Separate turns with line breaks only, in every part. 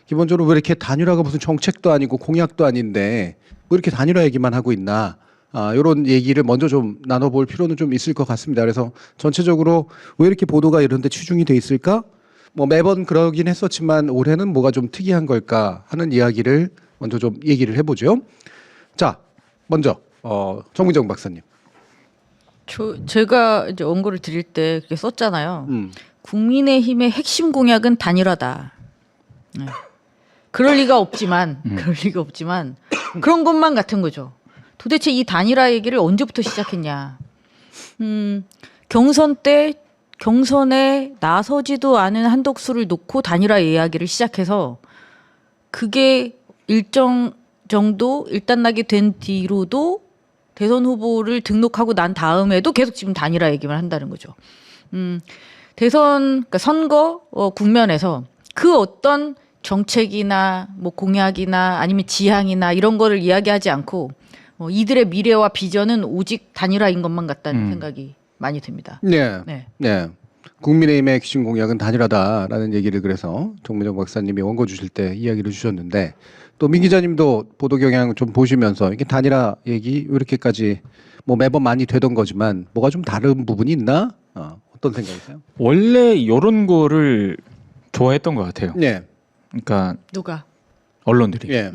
기본적으로 왜 이렇게 단일화가 무슨 정책도 아니고 공약도 아닌데 왜 이렇게 단일화 얘기만 하고 있나? 이런 얘기를 먼저 좀 나눠볼 필요는 좀 있을 것 같습니다. 그래서 전체적으로 왜 이렇게 보도가 이런 데 치중이 돼 있을까? 뭐 매번 그러긴 했었지만 올해는 뭐가 좀 특이한 걸까 하는 이야기를 먼저 좀 얘기를 해보죠. 자, 먼저 정문정 박사님.
제가 이제 원고를 드릴 때 그렇게 썼잖아요. 국민의힘의 핵심 공약은 단일화다. 네. 그럴 리가 없지만 그런 것만 같은 거죠. 도대체 이 단일화 얘기를 언제부터 시작했냐. 경선 때 경선에 나서지도 않은 한덕수를 놓고 단일화 이야기를 시작해서 그게 일정 정도 일단락이 된 뒤로도 대선 후보를 등록하고 난 다음에도 계속 지금 단일화 얘기만 한다는 거죠. 그러니까 선거 국면에서 그 어떤 정책이나 뭐 공약이나 아니면 지향이나 이런 거를 이야기하지 않고 이들의 미래와 비전은 오직 단일화인 것만 같다는 생각이 많이 듭니다.
네.
네.
네. 국민의힘의 핵심 공약은 단일화다라는 얘기를 그래서 정문정 박사님이 원고 주실 때 이야기를 주셨는데 또 민 기자님도 보도 경향 좀 보시면서 이게 단일화 얘기 왜 이렇게까지 뭐 매번 많이 되던 거지만 뭐가 좀 다른 부분이 있나? 어떤 생각이세요?
원래 이런 거를 좋아했던 것 같아요.
네.
그러니까
누가?
언론들이
예.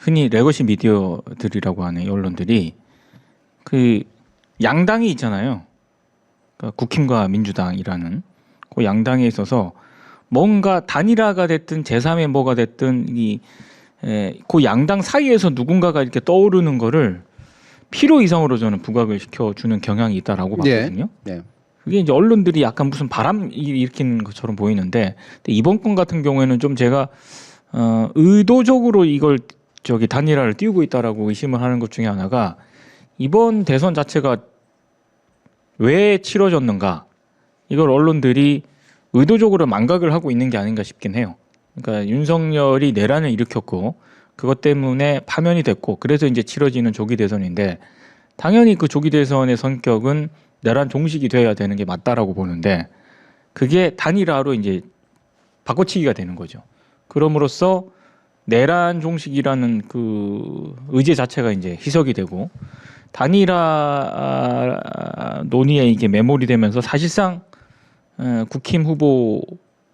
흔히 레거시 미디어들이라고 하는 이 언론들이 그 양당이 있잖아요. 그러니까 국힘과 민주당이라는 그 양당에 있어서 뭔가 단일화가 됐든 제3의 뭐가 됐든 그 양당 사이에서 누군가가 이렇게 떠오르는 거를 필요 이상으로 저는 부각을 시켜주는 경향이 있다라고 봤거든요.
네.
그게 이제 언론들이 약간 무슨 바람 일으키는 것처럼 보이는데 이번 건 같은 경우에는 좀 제가 의도적으로 이걸 단일화를 띄우고 있다라고 의심을 하는 것 중에 하나가 이번 대선 자체가 왜 치러졌는가 이걸 언론들이 의도적으로 망각을 하고 있는 게 아닌가 싶긴 해요. 그러니까 윤석열이 내란을 일으켰고 그것 때문에 파면이 됐고 그래서 이제 치러지는 조기 대선인데 당연히 그 조기 대선의 성격은 내란 종식이 돼야 되는 게 맞다라고 보는데 그게 단일화로 이제 바꿔치기가 되는 거죠. 그럼으로써 내란 종식이라는 그 의제 자체가 이제 희석이 되고 단일화 논의에 이게 매몰이 되면서 사실상 국힘 후보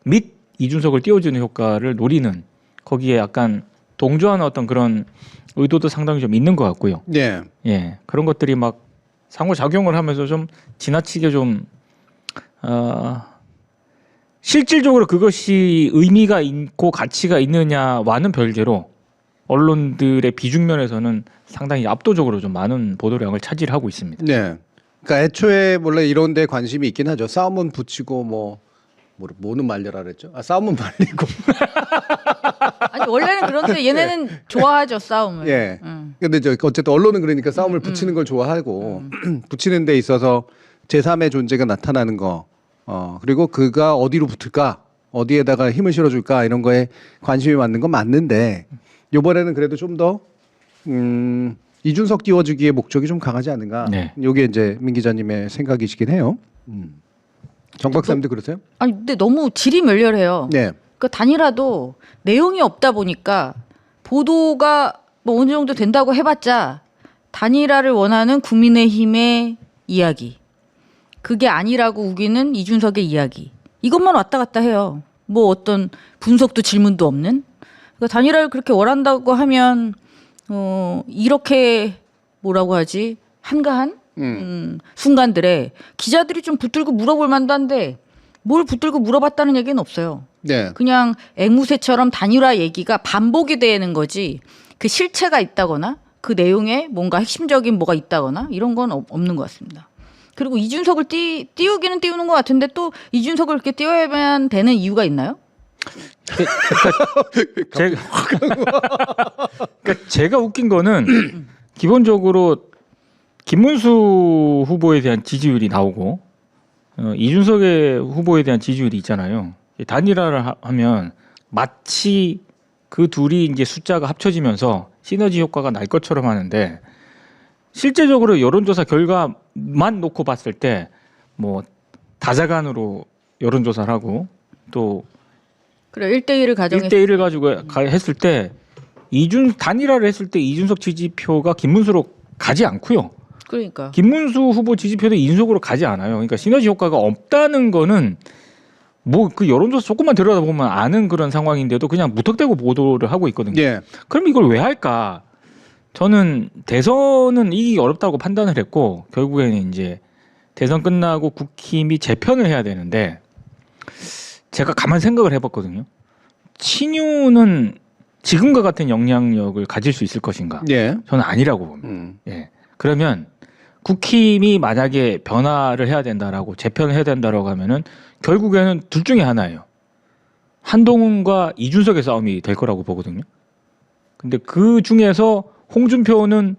및 이준석을 띄워주는 효과를 노리는 거기에 약간 동조하는 어떤 그런 의도도 상당히 좀 있는 것 같고요.
네.
예, 그런 것들이 막 상호작용을 하면서 좀 지나치게 좀 실질적으로 그것이 의미가 있고 가치가 있느냐와는 별개로 언론들의 비중면에서는 상당히 압도적으로 좀 많은 보도량을 차지하고 있습니다.
네. 그러니까 애초에 원래 이런 데 관심이 있긴 하죠. 싸움은 붙이고 뭐는 말려라 그랬죠? 싸움은 말리고.
아니 원래는 그런데 얘네는 좋아하죠 싸움을.
예. 근데 어쨌든 언론은 그러니까 싸움을 붙이는 걸 좋아하고 붙이는 데 있어서 제3의 존재가 나타나는 거. 그리고 그가 어디로 붙을까? 어디에다가 힘을 실어줄까? 이런 거에 관심이 많는 건 맞는데 이번에는 그래도 좀 더 이준석 띄워주기의 목적이 좀 강하지 않은가?
네.
이게 이제 민 기자님의 생각이시긴 해요. 정 박사님도 그러세요?
아니 근데 너무 질이 멸렬해요.
네.
그 단일화도 내용이 없다 보니까 보도가 뭐 어느 정도 된다고 해봤자 단일화를 원하는 국민의힘의 이야기, 그게 아니라고 우기는 이준석의 이야기, 이것만 왔다 갔다 해요. 뭐 어떤 분석도 질문도 없는. 그러니까 단일화를 그렇게 원한다고 하면 이렇게 뭐라고 하지 한가한 순간들에 기자들이 좀 붙들고 물어볼 만도 한데 뭘 붙들고 물어봤다는 얘기는 없어요.
네.
그냥 앵무새처럼 단일화 얘기가 반복이 되는 거지 그 실체가 있다거나 그 내용에 뭔가 핵심적인 뭐가 있다거나 이런 건 없는 것 같습니다. 그리고 이준석을 띄우기는 띄우는 것 같은데 또 이준석을 이렇게 띄워야만 되는 이유가 있나요?
그러니까 제가 웃긴 거는 기본적으로 김문수 후보에 대한 지지율이 나오고 이준석의 후보에 대한 지지율이 있잖아요. 단일화를 하면 마치 그 둘이 이제 숫자가 합쳐지면서 시너지 효과가 날 것처럼 하는데 실제적으로 여론조사 결과만 놓고 봤을 때 뭐 다자간으로 여론조사를 하고 또
그래 1대1을 가정했을
1대1을 가지고 했을 때 단일화를 했을 때 이준석 지지표가 김문수로 가지 않고요.
그러니까
김문수 후보 지지표도 이준석으로 가지 않아요. 그러니까 시너지 효과가 없다는 거는 뭐 그 여론조사 조금만 들여다보면 아는 그런 상황인데도 그냥 무턱대고 보도를 하고 있거든요.
예.
그럼 이걸 왜 할까? 저는 대선은 이기기 어렵다고 판단을 했고 결국에는 이제 대선 끝나고 국힘이 재편을 해야 되는데 제가 가만 생각을 해봤거든요. 친윤은 지금과 같은 영향력을 가질 수 있을 것인가?
예.
저는 아니라고 봅니다. 예. 그러면 국힘이 만약에 변화를 해야 된다라고 재편을 해야 된다라고 하면은 결국에는 둘 중에 하나예요. 한동훈과 이준석의 싸움이 될 거라고 보거든요. 근데 그 중에서 홍준표는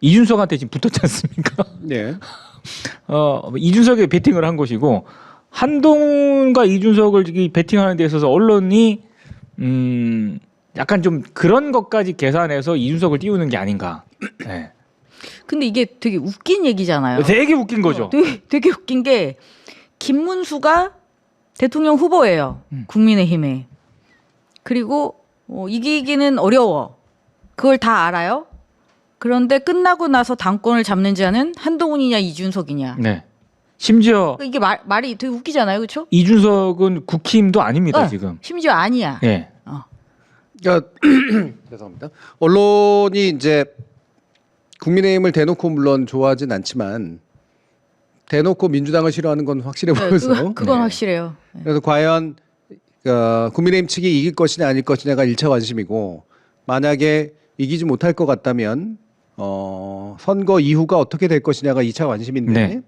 이준석한테 지금 붙었지 않습니까?
예.
이준석에 베팅을 한 것이고 한동훈과 이준석을 베팅하는 데 있어서 언론이 약간 좀 그런 것까지 계산해서 이준석을 띄우는 게 아닌가. 네.
근데 이게 되게 웃긴 얘기잖아요.
되게 웃긴 거죠.
되게 웃긴 게 김문수가 대통령 후보예요. 국민의힘에. 그리고 이기기는 어려워. 그걸 다 알아요. 그런데 끝나고 나서 당권을 잡는 자는 한동훈이냐 이준석이냐.
네. 심지어
이게 말이 되게 웃기잖아요. 그렇죠?
이준석은 국힘도 아닙니다, 지금.
심지어 아니야.
네.
그러니까 죄송합니다. 언론이 이제 국민의힘을 대놓고 물론 좋아하진 않지만 대놓고 민주당을 싫어하는 건 확실해 보여서
그건 확실해요. 네.
그래서 과연 국민의힘 측이 이길 것이냐 아닐 것이냐가 1차 관심이고 만약에 이기지 못할 것 같다면 선거 이후가 어떻게 될 것이냐가 2차 관심인데
네.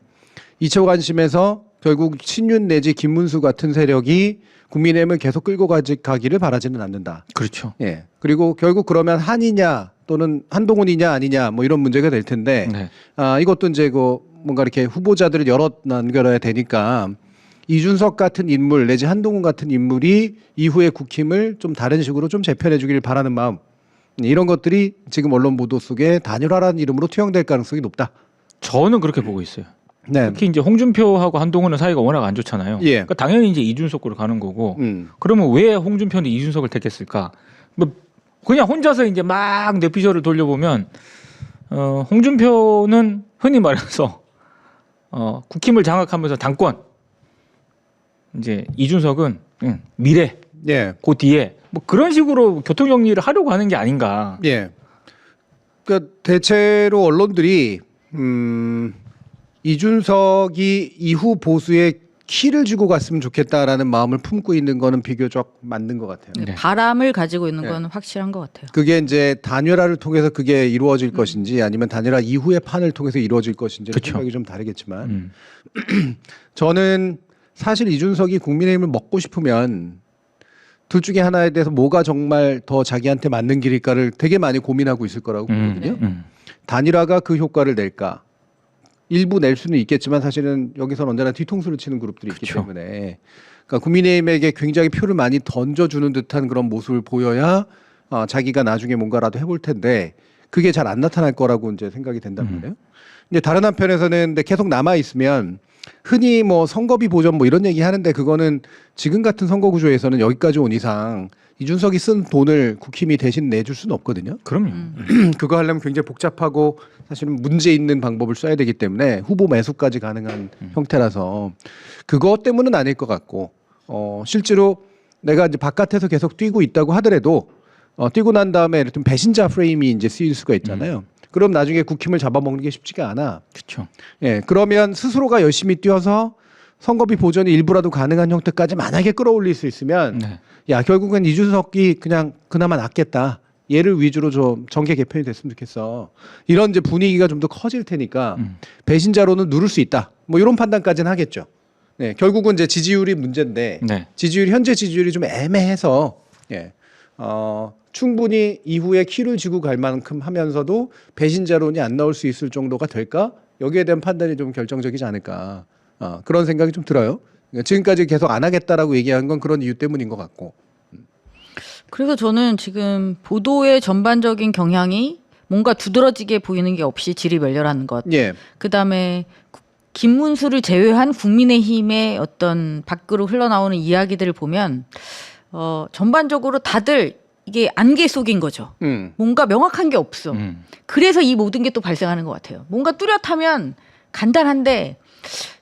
2차 관심에서 결국 친윤 내지 김문수 같은 세력이 국민의힘을 계속 끌고 가기를 바라지는 않는다.
그렇죠.
예. 그리고 결국 그러면 한이냐 또는 한동훈이냐 아니냐 뭐 이런 문제가 될 텐데
네.
이것도 이제 뭔가 이렇게 후보자들을 여러 남겨놔야 되니까 이준석 같은 인물 내지 한동훈 같은 인물이 이후에 국힘을 좀 다른 식으로 좀 재편해 주길 바라는 마음 이런 것들이 지금 언론 보도 속에 단일화라는 이름으로 투영될 가능성이 높다.
저는 그렇게 보고 있어요.
네.
특히 이제 홍준표하고 한동훈은 사이가 워낙 안 좋잖아요.
예.
그러니까 당연히 이제 이준석으로 가는 거고. 그러면 왜 홍준표는 이준석을 택했을까? 뭐 그냥 혼자서 이제 막 뇌피셜을 돌려보면 홍준표는 흔히 말해서 국힘을 장악하면서 당권. 이제 이준석은 미래.
예.
그 뒤에 뭐 그런 식으로 교통 정리를 하려고 하는 게 아닌가.
예. 그러니까 대체로 언론들이 이준석이 이후 보수에 키를 주고 갔으면 좋겠다라는 마음을 품고 있는 거는 비교적 맞는 것 같아요.
네.
바람을 가지고 있는
네.
건 확실한 것 같아요.
그게 이제 단일화를 통해서 그게 이루어질 것인지 아니면 단일화 이후의 판을 통해서 이루어질 것인지
그쵸.
생각이 좀 다르겠지만 저는 사실 이준석이 국민의힘을 먹고 싶으면 둘 중에 하나에 대해서 뭐가 정말 더 자기한테 맞는 길일까를 되게 많이 고민하고 있을 거라고 보거든요. 단일화가 그 효과를 낼까? 일부 낼 수는 있겠지만 사실은 여기서는 언제나 뒤통수를 치는 그룹들이 있기
그쵸.
때문에 그러니까 국민의힘에게 굉장히 표를 많이 던져주는 듯한 그런 모습을 보여야 자기가 나중에 뭔가라도 해볼 텐데 그게 잘 안 나타날 거라고 이제 생각이 된단 말이에요. 이제 다른 한편에서는 근데 계속 남아 있으면 흔히 뭐 선거비 보전 뭐 이런 얘기 하는데 그거는 지금 같은 선거 구조에서는 여기까지 온 이상 이준석이 쓴 돈을 국힘이 대신 내줄 수는 없거든요.
그럼요.
그거 하려면 굉장히 복잡하고 사실은 문제 있는 방법을 써야 되기 때문에 후보 매수까지 가능한 형태라서 그것 때문은 아닐 것 같고 실제로 내가 이제 바깥에서 계속 뛰고 있다고 하더라도 뛰고 난 다음에 이렇게 배신자 프레임이 이제 쓰일 수가 있잖아요. 그럼 나중에 국힘을 잡아먹는 게 쉽지가 않아.
그렇죠.
예, 그러면 스스로가 열심히 뛰어서 선거비 보전이 일부라도 가능한 형태까지 만약에 끌어올릴 수 있으면
네.
야 결국엔 이준석이 그냥 그나마 낫겠다. 얘를 위주로 좀 정계 개편이 됐으면 좋겠어. 이런 이제 분위기가 좀 더 커질 테니까 배신자로는 누를 수 있다. 뭐 이런 판단까지는 하겠죠. 네, 결국은 이제 지지율이 문제인데
네.
현재 지지율이 좀 애매해서 예, 충분히 이후에 키를 쥐고 갈 만큼 하면서도 배신자론이 안 나올 수 있을 정도가 될까? 여기에 대한 판단이 좀 결정적이지 않을까. 그런 생각이 좀 들어요. 지금까지 계속 안 하겠다라고 얘기한 건 그런 이유 때문인 것 같고.
그래서 저는 지금 보도의 전반적인 경향이 뭔가 두드러지게 보이는 게 없이 질이 멸렬하는 것.
예.
그다음에 김문수를 제외한 국민의힘의 어떤 밖으로 흘러나오는 이야기들을 보면 전반적으로 다들 이게 안개 속인 거죠. 뭔가 명확한 게 없어. 그래서 이 모든 게 또 발생하는 것 같아요. 뭔가 뚜렷하면 간단한데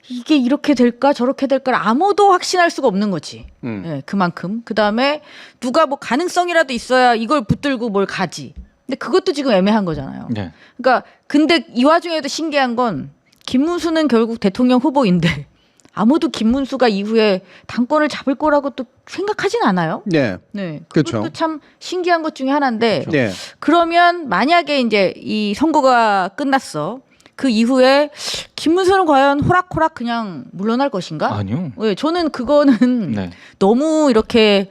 이게 이렇게 될까 저렇게 될까를 아무도 확신할 수가 없는 거지. 예, 그만큼. 그다음에 누가 뭐 가능성이라도 있어야 이걸 붙들고 뭘 가지. 근데 그것도 지금 애매한 거잖아요.
네.
그러니까 근데 이 와중에도 신기한 건 김문수는 결국 대통령 후보인데 아무도 김문수가 이후에 당권을 잡을 거라고 또 생각하진 않아요.
네.
네.
그렇죠.
그것도 참 신기한 것 중에 하나인데
네.
그러면 만약에 이제 이 선거가 끝났어. 그 이후에 김문수는 과연 호락호락 그냥 물러날 것인가?
아니요.
네, 저는 그거는
네.
너무 이렇게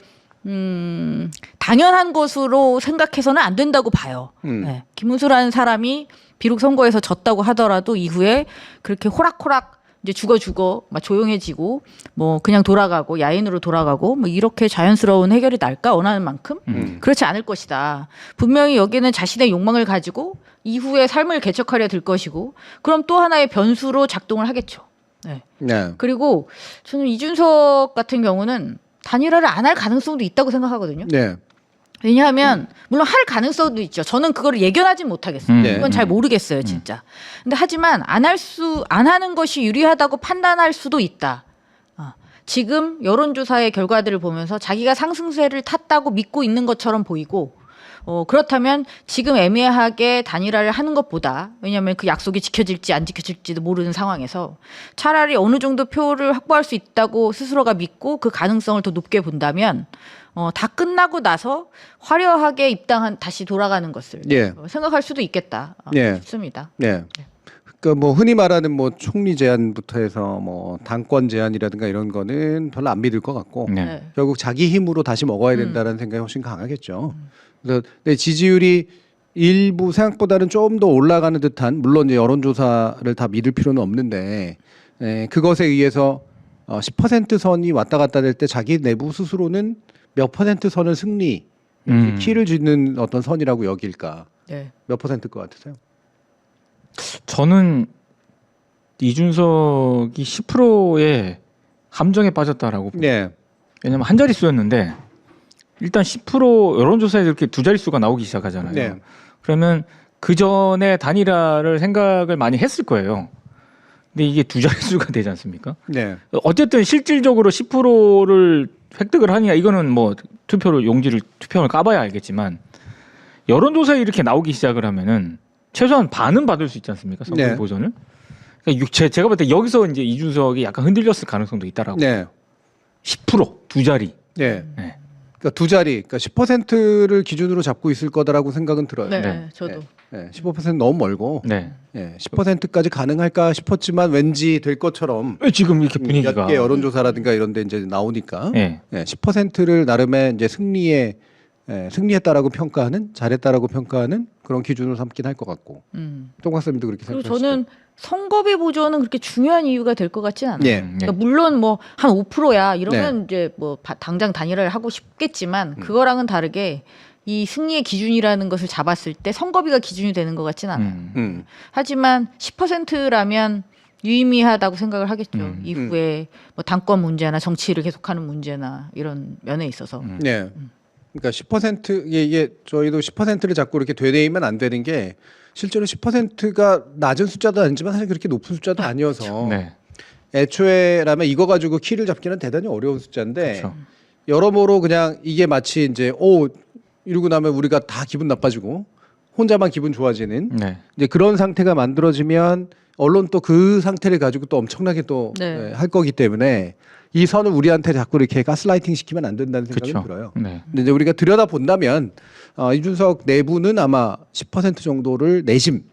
당연한 것으로 생각해서는 안 된다고 봐요. 네. 김문수라는 사람이 비록 선거에서 졌다고 하더라도 이후에 그렇게 호락호락 이제 죽어 막 조용해지고 뭐 그냥 돌아가고 야인으로 돌아가고 뭐 이렇게 자연스러운 해결이 날까 원하는 만큼 그렇지 않을 것이다. 분명히 여기는 자신의 욕망을 가지고 이후에 삶을 개척하려 들 것이고 그럼 또 하나의 변수로 작동을 하겠죠. 네.
네.
그리고 저는 이준석 같은 경우는 단일화를 안 할 가능성도 있다고 생각하거든요.
네.
왜냐하면 물론 할 가능성도 있죠. 저는 그거를 예견하진 못하겠어요.
네.
그건 잘 모르겠어요, 진짜. 근데 하지만 안 하는 것이 유리하다고 판단할 수도 있다. 지금 여론조사의 결과들을 보면서 자기가 상승세를 탔다고 믿고 있는 것처럼 보이고 그렇다면 지금 애매하게 단일화를 하는 것보다 왜냐하면 그 약속이 지켜질지 안 지켜질지도 모르는 상황에서 차라리 어느 정도 표를 확보할 수 있다고 스스로가 믿고 그 가능성을 더 높게 본다면 다 끝나고 나서 화려하게 다시 돌아가는 것을
예.
생각할 수도 있겠다
예.
싶습니다.
네. 그러니까 뭐 흔히 말하는 뭐 총리 제안부터 해서 뭐 당권 제안이라든가 이런 거는 별로 안 믿을 것 같고
네.
네.
결국 자기 힘으로 다시 먹어야 된다는 생각이 훨씬 강하겠죠. 그래서 내 지지율이 일부 생각보다는 좀 더 올라가는 듯한 물론 이제 여론조사를 다 믿을 필요는 없는데 그것에 의해서 10% 선이 왔다 갔다 될 때 자기 내부 스스로는 몇 퍼센트 선을 승리 키를 쥐는 어떤 선이라고 여길까?
네.
몇 퍼센트일 것 같으세요?
저는 이준석이 10%의 함정에 빠졌다라고.
네.
왜냐면 한 자릿수였는데 일단 10% 여론조사에 이렇게 두 자릿수가 나오기 시작하잖아요.
네.
그러면 그 전에 단일화를 생각을 많이 했을 거예요. 근데 이게 두 자릿수가 되지 않습니까?
네.
어쨌든 실질적으로 10%를 획득을 하느냐 이거는 뭐 투표를 까봐야 알겠지만 여론조사에 이렇게 나오기 시작을 하면은 최소한 반은 받을 수 있지 않습니까? 선거
네.
보전을. 그러니까 제가 볼 때 여기서 이제 이준석이 약간 흔들렸을 가능성도 있다라고.
네.
10%, 두 자리.
네.
네.
그러니까 두 자리, 그러니까 10%를 기준으로 잡고 있을 거다라고 생각은 들어요.
네,
네.
저도.
네. 15% 너무 멀고
네.
10%까지 가능할까 싶었지만 왠지 될 것처럼
지금 이렇게 분위기가.
몇 개 여론조사라든가 이런 데 이제 나오니까
네.
10%를 나름의 이제 승리했다라고 평가하는 잘했다라고 평가하는 그런 기준으로 삼긴 할 것 같고 똥박사님도 그렇게
그리고
생각하시죠?
저는 선거비 보조는 그렇게 중요한 이유가 될 것 같지는 않아요.
예.
그러니까 물론 뭐 한 5%야 이러면 이제 뭐 당장 단일화를 하고 싶겠지만 그거랑은 다르게 이 승리의 기준이라는 것을 잡았을 때 선거비가 기준이 되는 것 같지는 않아요. 하지만 10%라면 유의미하다고 생각을 하겠죠. 이후에 뭐 당권 문제나 정치를 계속하는 문제나 이런 면에 있어서.
네. 그러니까 10% 이게 저희도 10%를 자꾸 이렇게 되뇌이면 안 되는 게 실제로 10%가 낮은 숫자도 아니지만 사실 그렇게 높은 숫자도 아니어서
네.
애초에라면 이거 가지고 키를 잡기는 대단히 어려운 숫자인데
그렇죠.
여러모로 그냥 이게 마치 이제 이러고 나면 우리가 다 기분 나빠지고 혼자만 기분 좋아지는
네.
이제 그런 상태가 만들어지면 언론 또 그 상태를 가지고 또 엄청나게 또 할 거기 때문에 이 선을 우리한테 자꾸 이렇게 가스라이팅 시키면 안 된다는 생각이
그렇죠.
들어요.
네.
근데 이제 우리가 들여다 본다면 이준석 내부는 아마 10% 정도를 내심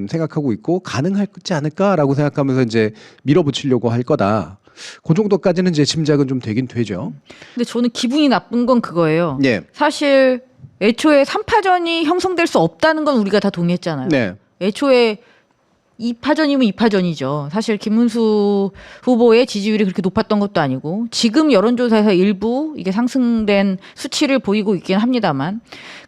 생각하고 있고 가능하지 않을까라고 생각하면서 이제 밀어붙이려고 할 거다. 그 정도까지는 제 짐작은 좀 되긴 되죠.
근데 저는 기분이 나쁜 건 그거예요.
네.
사실 애초에 3파전이 형성될 수 없다는 건 우리가 다 동의했잖아요.
네.
애초에 2파전이면 2파전이죠. 사실 김문수 후보의 지지율이 그렇게 높았던 것도 아니고 지금 여론조사에서 일부 이게 상승된 수치를 보이고 있긴 합니다만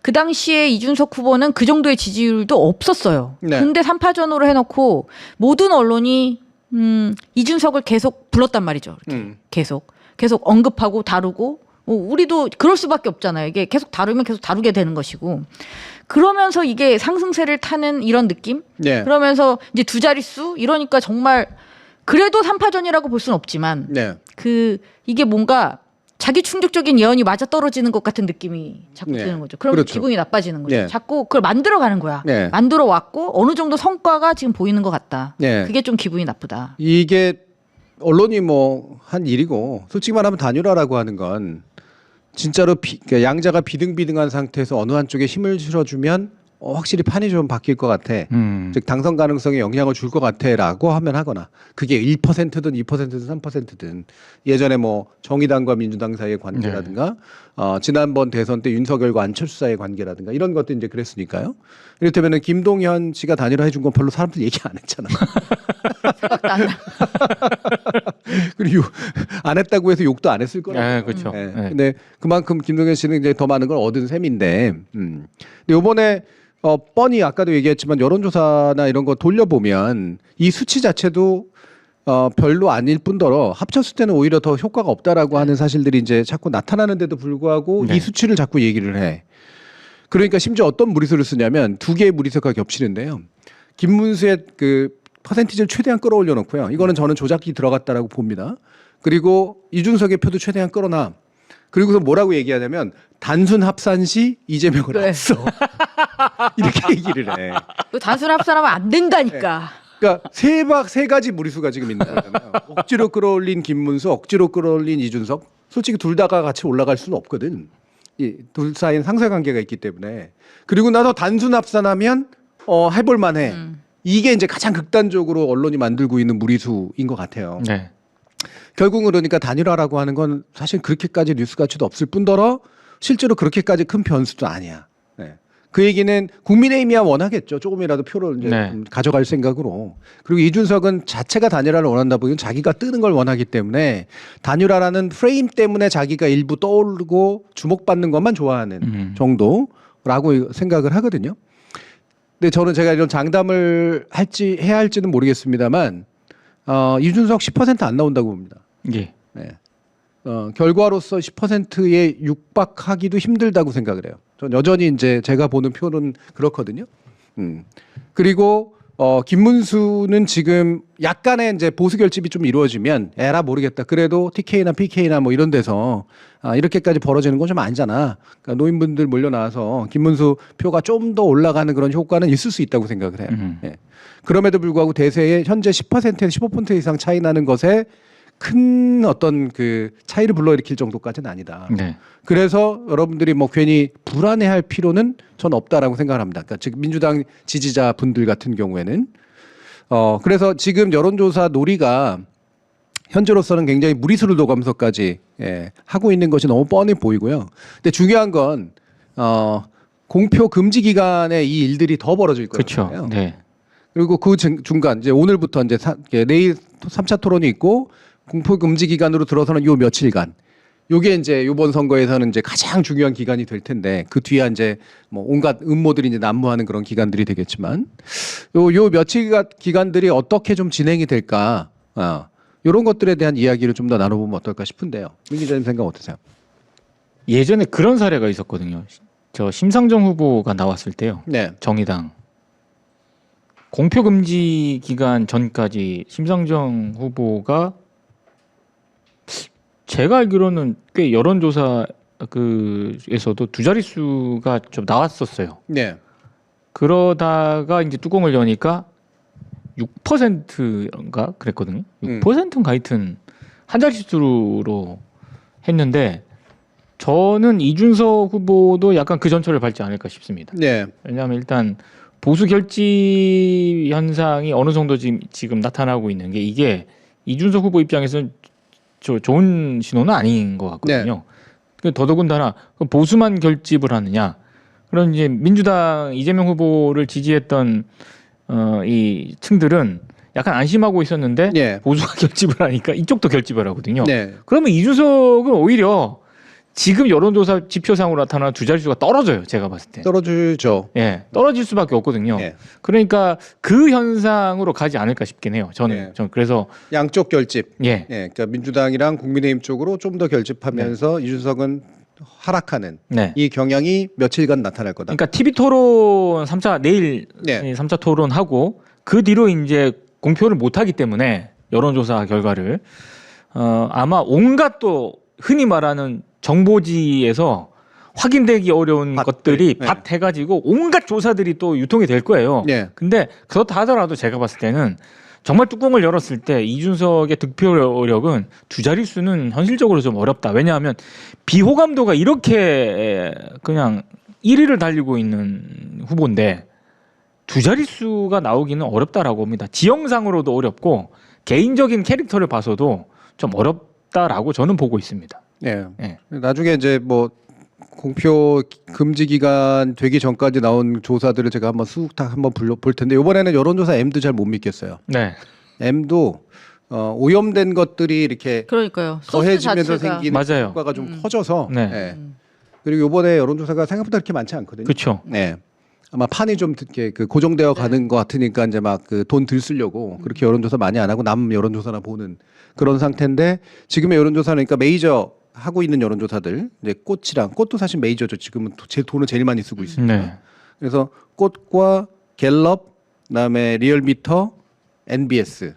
그 당시에 이준석 후보는 그 정도의 지지율도 없었어요.
네.
근데 3파전으로 해놓고 모든 언론이 이준석을 계속 불렀단 말이죠. 이렇게 계속 언급하고 다루고 뭐 우리도 그럴 수밖에 없잖아요. 이게 계속 다루면 계속 다루게 되는 것이고 그러면서 이게 상승세를 타는 이런 느낌?
네.
그러면서 이제 두 자릿수 이러니까 정말 그래도 3파전이라고 볼 수는 없지만
네.
이게 뭔가 자기 충격적인 예언이 맞아 떨어지는 것 같은 느낌이 자꾸
네.
드는 거죠. 그럼
그렇죠.
기분이 나빠지는 거죠.
네.
자꾸 그걸 만들어가는 거야.
네.
만들어 왔고 어느 정도 성과가 지금 보이는 것 같다.
네.
그게 좀 기분이 나쁘다.
이게 언론이 뭐 한 일이고 솔직히 말하면 단일화라고 하는 건 진짜로 그러니까 양자가 비등비등한 상태에서 어느 한쪽에 힘을 실어주면 확실히 판이 좀 바뀔 것 같아. 즉 당선 가능성에 영향을 줄 것 같아라고 하면 하거나 그게 1%든 2%든 3%든 예전에 뭐 정의당과 민주당 사이의 관계라든가 지난번 대선 때 윤석열과 안철수 사이의 관계라든가 이런 것도 이제 그랬으니까요. 이를테면은 김동연 씨가 단일화 해준 건 별로 사람들 얘기 안 했잖아.
생각도 안 나.
그리고 안 했다고 해서 욕도 안 했을 거라고.
네, 그렇죠.
네.
네.
근데 그만큼 김동연 씨는 이제 더 많은 걸 얻은 셈인데. 근데 요번에 뻔히 아까도 얘기했지만 여론조사나 이런 거 돌려보면 이 수치 자체도 별로 아닐 뿐더러 합쳤을 때는 오히려 더 효과가 없다라고 하는 사실들이 이제 자꾸 나타나는데도 불구하고
네.
이 수치를 자꾸 얘기를 해. 그러니까 심지어 어떤 무리수를 쓰냐면 두 개의 무리수가 겹치는데요. 김문수의 그 퍼센티지를 최대한 끌어올려 놓고요. 이거는 저는 조작이 들어갔다라고 봅니다. 그리고 이준석의 표도 최대한 끌어놔. 그리고서 뭐라고 얘기하냐면 단순 합산 시 이재명을
네.
앞서 이렇게 얘기를 해.
단순 합산하면 안 된다니까.
그러니까 세 가지 무리수가 지금 있는 거잖아요. 억지로 끌어올린 김문수, 억지로 끌어올린 이준석. 솔직히 둘 다가 같이 올라갈 수는 없거든. 이 둘 사이엔 상쇄관계가 있기 때문에. 그리고 나서 단순 합산하면 해볼 만해. 이게 이제 가장 극단적으로 언론이 만들고 있는 무리수인 것 같아요.
네.
결국은 그러니까 단일화라고 하는 건 사실 그렇게까지 뉴스 가치도 없을 뿐더러 실제로 그렇게까지 큰 변수도 아니야. 네. 그 얘기는 국민의힘이야 원하겠죠. 조금이라도 표를 이제
네.
좀 가져갈 생각으로. 그리고 이준석은 자체가 단일화를 원한다 보니 자기가 뜨는 걸 원하기 때문에 단일화라는 프레임 때문에 자기가 일부 떠오르고 주목받는 것만 좋아하는 정도라고 생각을 하거든요. 근데 저는 제가 이런 장담을 해야 할지는 모르겠습니다만 이준석 10% 안 나온다고 봅니다.
예.
네. 결과로서 10%에 육박하기도 힘들다고 생각을 해요. 전 여전히 이제 제가 보는 표는 그렇거든요. 그리고 김문수는 지금 약간의 이제 보수 결집이 좀 이루어지면 에라 모르겠다. 그래도 TK나 PK나 뭐 이런 데서 이렇게까지 벌어지는 건 좀 아니잖아. 그러니까 노인분들 몰려 나와서 김문수 표가 좀 더 올라가는 그런 효과는 있을 수 있다고 생각을 해요. 예. 그럼에도 불구하고 대세에 현재 10%에서 15% 이상 차이 나는 것에 큰 어떤 그 차이를 불러일으킬 정도까지는 아니다.
네.
그래서 여러분들이 뭐 괜히 불안해할 필요는 전 없다라고 생각을 합니다. 그러니까 즉 민주당 지지자 분들 같은 경우에는 그래서 지금 여론조사 놀이가 현재로서는 굉장히 무리수를 둬가면서까지 하고 있는 것이 너무 뻔히 보이고요. 근데 중요한 건 공표 금지 기간에 이 일들이 더 벌어질
그렇죠.
거예요.
네.
그리고 그 중간 이제 오늘부터 이제 내일 3차 토론이 있고 공표 금지 기간으로 들어서는 요 며칠간 요게 이제 요번 선거에서는 이제 가장 중요한 기간이 될 텐데 그 뒤에 이제 뭐 온갖 음모들이 이제 난무하는 그런 기간들이 되겠지만 요 며칠 기간들이 어떻게 좀 진행이 될까 요런 것들에 대한 이야기를 좀 더 나눠보면 어떨까 싶은데요. 민 기자님 생각 어떠세요?
예전에 그런 사례가 있었거든요. 저 심상정 후보가 나왔을 때요.
네.
정의당 공표 금지 기간 전까지 심상정 후보가 제가 알기로는 꽤 여론조사 그에서도 두 자릿수가 좀 나왔었어요.
네.
그러다가 이제 뚜껑을 여니까 6%인가 그랬거든요. 6%인가 하여튼 한 자릿수로 했는데 저는 이준석 후보도 약간 그 전철을 밟지 않을까 싶습니다.
네.
왜냐하면 일단 보수 결집 현상이 어느 정도 지금 나타나고 있는 게 이게 이준석 후보 입장에서는 좋은 신호는 아닌 것 같거든요. 네. 더더군다나 보수만 결집을 하느냐. 그런 이제 민주당 이재명 후보를 지지했던 이 층들은 약간 안심하고 있었는데
네.
보수가 결집을 하니까 이쪽도 결집을 하거든요.
네.
그러면 이준석은 오히려 지금 여론조사 지표상으로 나타나는 두 자릿수가 떨어져요. 제가 봤을 때.
떨어지죠.
예, 떨어질 수밖에 없거든요.
예.
그러니까 그 현상으로 가지 않을까 싶긴 해요. 저는.
예.
전 그래서
양쪽 결집.
예,
그러니까 민주당이랑 국민의힘 쪽으로 좀 더 결집하면서 이준석은 하락하는
네.
이 경향이 며칠간 나타날 거다.
그러니까 TV 토론 3차 내일
네.
3차 토론하고 그 뒤로 이제 공표를 못 하기 때문에 여론조사 결과를 아마 온갖 또 흔히 말하는 정보지에서 확인되기 어려운 것들이
네.
밭해가지고 온갖 조사들이 또 유통이 될 거예요.
네.
근데 그렇다 하더라도 제가 봤을 때는 정말 뚜껑을 열었을 때 이준석의 득표력은 두 자릿수는 현실적으로 좀 어렵다. 왜냐하면 비호감도가 이렇게 그냥 1위를 달리고 있는 후보인데 두 자릿수가 나오기는 어렵다라고 봅니다. 지형상으로도 어렵고 개인적인 캐릭터를 봐서도 좀 어렵다라고 저는 보고 있습니다.
네.
예.
나중에 이제 뭐 공표 금지 기간 되기 전까지 나온 조사들을 제가 한번 쑥 다 한번 볼 텐데 이번에는 여론조사 M도 잘 못 믿겠어요.
네.
M도 오염된 것들이 이렇게
그러니까요. 소스
더해지면서
자체가
생기는
맞아요.
효과가 좀 커져서
네.
예. 그리고 이번에 여론조사가 생각보다 그렇게 많지 않거든요.
그렇죠.
네. 아마 판이 좀 이렇게 그 고정되어 가는 것 같으니까 이제 막 그 돈 들 쓰려고 그렇게 여론조사 많이 안 하고 남 여론조사나 보는 그런 상태인데 지금의 여론조사는 그러니까 메이저 하고 있는 여론조사들 이제 꽃도 사실 메이저죠. 지금은 제 돈을 제일 많이 쓰고 있습니다.
네.
그래서 꽃과 갤럽, 그다음에 리얼미터, NBS.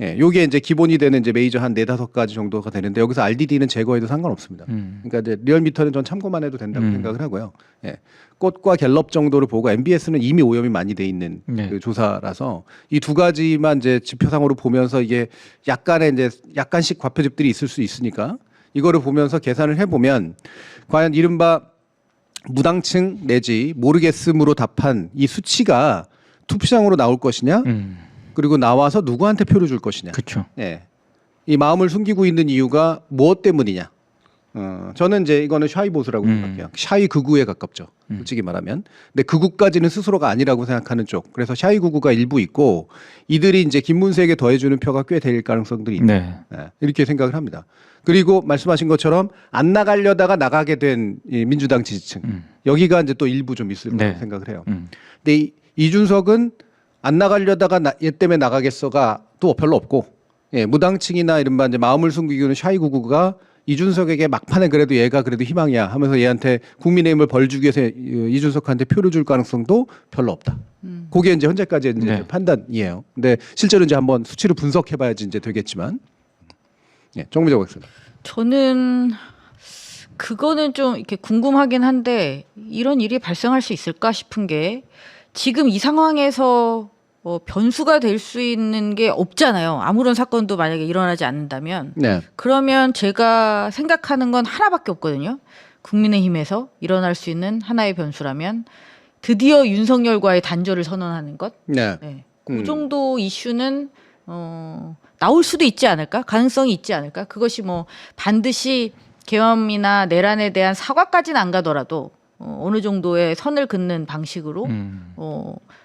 예, 요게 이제 기본이 되는 이제 메이저 한 4-5가지 정도가 되는데 여기서 RDD는 제거해도 상관없습니다. 그러니까 이제 리얼미터는 전 참고만 해도 된다고 생각을 하고요. 예. 꽃과 갤럽 정도를 보고 MBS는 이미 오염이 많이 돼 있는
네.
그 조사라서 이 두 가지만 이제 지표상으로 보면서 이게 약간의 이제 약간씩 과표집들이 있을 수 있으니까 이거를 보면서 계산을 해보면 과연 이른바 무당층 내지 모르겠음으로 답한 이 수치가 투표장으로 나올 것이냐 그리고 나와서 누구한테 표를 줄 것이냐.
그렇죠.
예. 이 마음을 숨기고 있는 이유가 무엇 때문이냐. 저는 이제 이거는 샤이 보수라고 생각해요. 샤이 극우에 가깝죠. 솔직히 말하면. 근데 극우까지는 스스로가 아니라고 생각하는 쪽. 그래서 샤이 극우가 일부 있고 이들이 이제 김문수에게 더해주는 표가 꽤 될 가능성들이 있다.
네.
예, 이렇게 생각을 합니다. 그리고 말씀하신 것처럼 안 나가려다가 나가게 된 이 민주당 지지층. 여기가 이제 또 일부 좀 있을 거라고
네.
생각을 해요. 근데 이준석은 안 나가려다가 얘 때문에 나가겠어가 또 별로 없고, 예, 무당층이나 이른바 이제 마음을 숨기고는 샤이구구가 이준석에게 막판에 그래도 얘가 그래도 희망이야 하면서 얘한테 국민의힘을 벌 주기 위해서 이준석한테 표를 줄 가능성도 별로 없다. 그게 이제 현재까지 이제
네.
판단이에요. 근데 실제로 이제 한번 수치를 분석해봐야지 이제 되겠지만, 예, 정무정 박사.
저는 그거는 좀 이렇게 궁금하긴 한데 이런 일이 발생할 수 있을까 싶은 게 지금 이 상황에서 변수가 될 수 있는 게 없잖아요. 아무런 사건도 만약에 일어나지 않는다면
네.
그러면 제가 생각하는 건 하나밖에 없거든요. 국민의힘에서 일어날 수 있는 하나의 변수라면 드디어 윤석열과의 단절을 선언하는 것.
네.
네. 그 정도 이슈는 나올 수도 있지 않을까? 가능성이 있지 않을까? 그것이 뭐 반드시 계엄이나 내란에 대한 사과까지는 안 가더라도 어느 정도의 선을 긋는 방식으로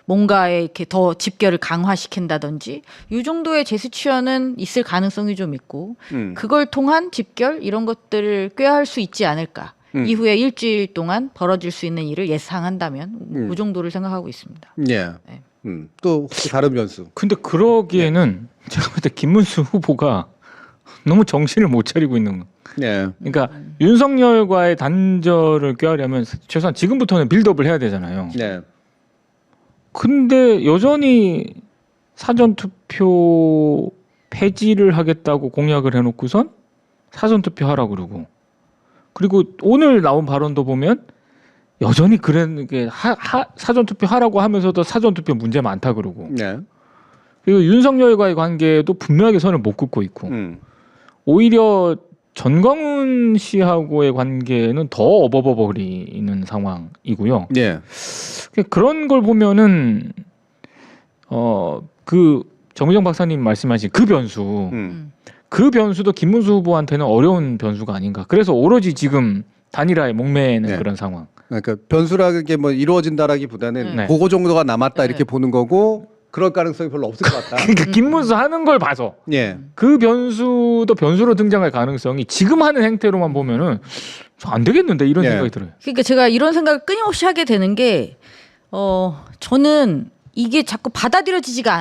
뭔가에 이렇게 더 집결을 강화시킨다든지 이 정도의 제스처는 있을 가능성이 좀 있고 그걸 통한 집결 이런 것들을 꾀할 수 있지 않을까. 이후에 일주일 동안 벌어질 수 있는 일을 예상한다면 그 정도를 생각하고 있습니다.
예.
네.
또 혹시 다른 변수?
근데 그러기에는 제가 볼 때 김문수 후보가 너무 정신을 못 차리고 있는 거.
네.
그러니까 윤석열과의 단절을 꾀하려면 최소한 지금부터는 빌드업을 해야 되잖아요.
네.
근데 여전히 사전투표 폐지를 하겠다고 공약을 해놓고선 사전투표 하라고 그러고 그리고 오늘 나온 발언도 보면 여전히 그게 사전투표 하라고 하면서도 사전투표 문제 많다 그러고
네.
그리고 윤석열과의 관계도 분명하게 선을 못 긋고 있고 오히려 전광훈 씨하고의 관계는 더 어버버버리는 상황이고요.
네.
그런 걸 보면은 그 정의정 박사님 말씀하신 그 변수, 그 변수도 김문수 후보한테는 어려운 변수가 아닌가. 그래서 오로지 지금 단일화에 목매는
네.
그런 상황.
그러니까 변수라는 게 뭐 이루어진다라기보다는
네.
그거 정도가 남았다 이렇게
네.
보는 거고 그럴 가능성이 별로 없을 것 같다.
그러니까 김문수 하는 걸 봐서
예.
그 변수도 변수로 등장할 가능성이 지금 하는 행태로만 보면은 안 되겠는데 이런
예.
생각이 들어요.
그러니까 제가 이런 생각을 끊임없이 하게 되는 게 저는 이게 자꾸 받아들여지지가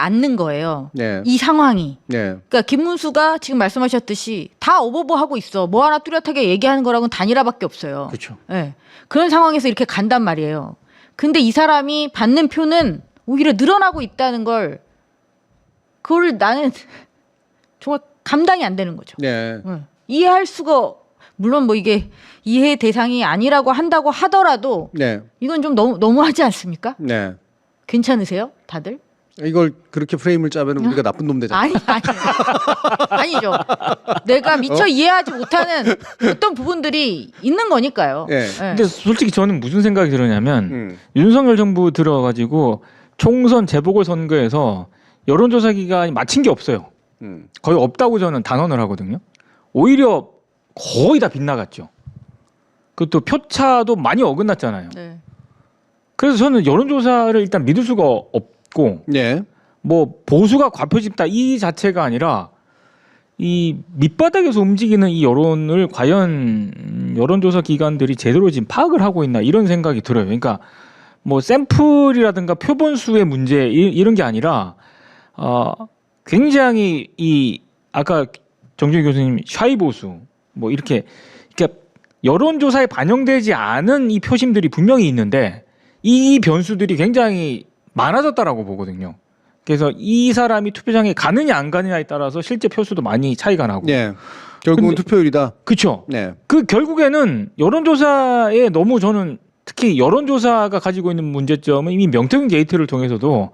않는 거예요.
네.
이 상황이.
네.
그러니까 김문수가 지금 말씀하셨듯이 다 어버버하고 있어. 뭐 하나 뚜렷하게 얘기하는 거라고는 단일화밖에 없어요.
그렇죠.
네. 그런 상황에서 이렇게 간단 말이에요. 근데 이 사람이 받는 표는 오히려 늘어나고 있다는 걸 그걸 나는 정말 감당이 안 되는 거죠.
네.
네. 이해할 수가 물론 뭐 이게 이해 대상이 아니라고 한다고 하더라도
네.
이건 좀 너무하지 않습니까?
네.
괜찮으세요, 다들?
이걸 그렇게 프레임을 짜면 우리가 나쁜 놈 되잖아.
아니 아니죠. 내가 미처 이해하지 못하는 어떤 부분들이 있는 거니까요.
네.
네.
근데 솔직히 저는 무슨 생각이 들었냐면 윤석열 정부 들어가지고 총선 재보궐선거에서 여론조사 기간이 마친 게 없어요. 거의 없다고 저는 단언을 하거든요. 오히려 거의 다 빗나갔죠. 그것도 표차도 많이 어긋났잖아요.
네.
그래서 저는 여론조사를 일단 믿을 수가 없고
네.
뭐 보수가 과표집다 이 자체가 아니라 이 밑바닥에서 움직이는 이 여론을 과연 여론조사 기관들이 제대로 지금 파악을 하고 있나 이런 생각이 들어요. 그러니까 뭐 샘플이라든가 표본수의 문제 이런 게 아니라 굉장히 이 아까 정준희 교수님 샤이 보수 뭐 이렇게 그러니까 여론조사에 반영되지 않은 이 표심들이 분명히 있는데 이 변수들이 굉장히 많아졌다라고 보거든요. 그래서 이 사람이 투표장에 가느냐 안 가느냐에 따라서 실제 표수도 많이 차이가 나고.
네. 결국은
근데-
투표율이다.
그렇죠.
네.
그 결국에는 여론조사에 너무 저는 특히 여론조사가 가지고 있는 문제점은 이미 명태균 게이트를 통해서도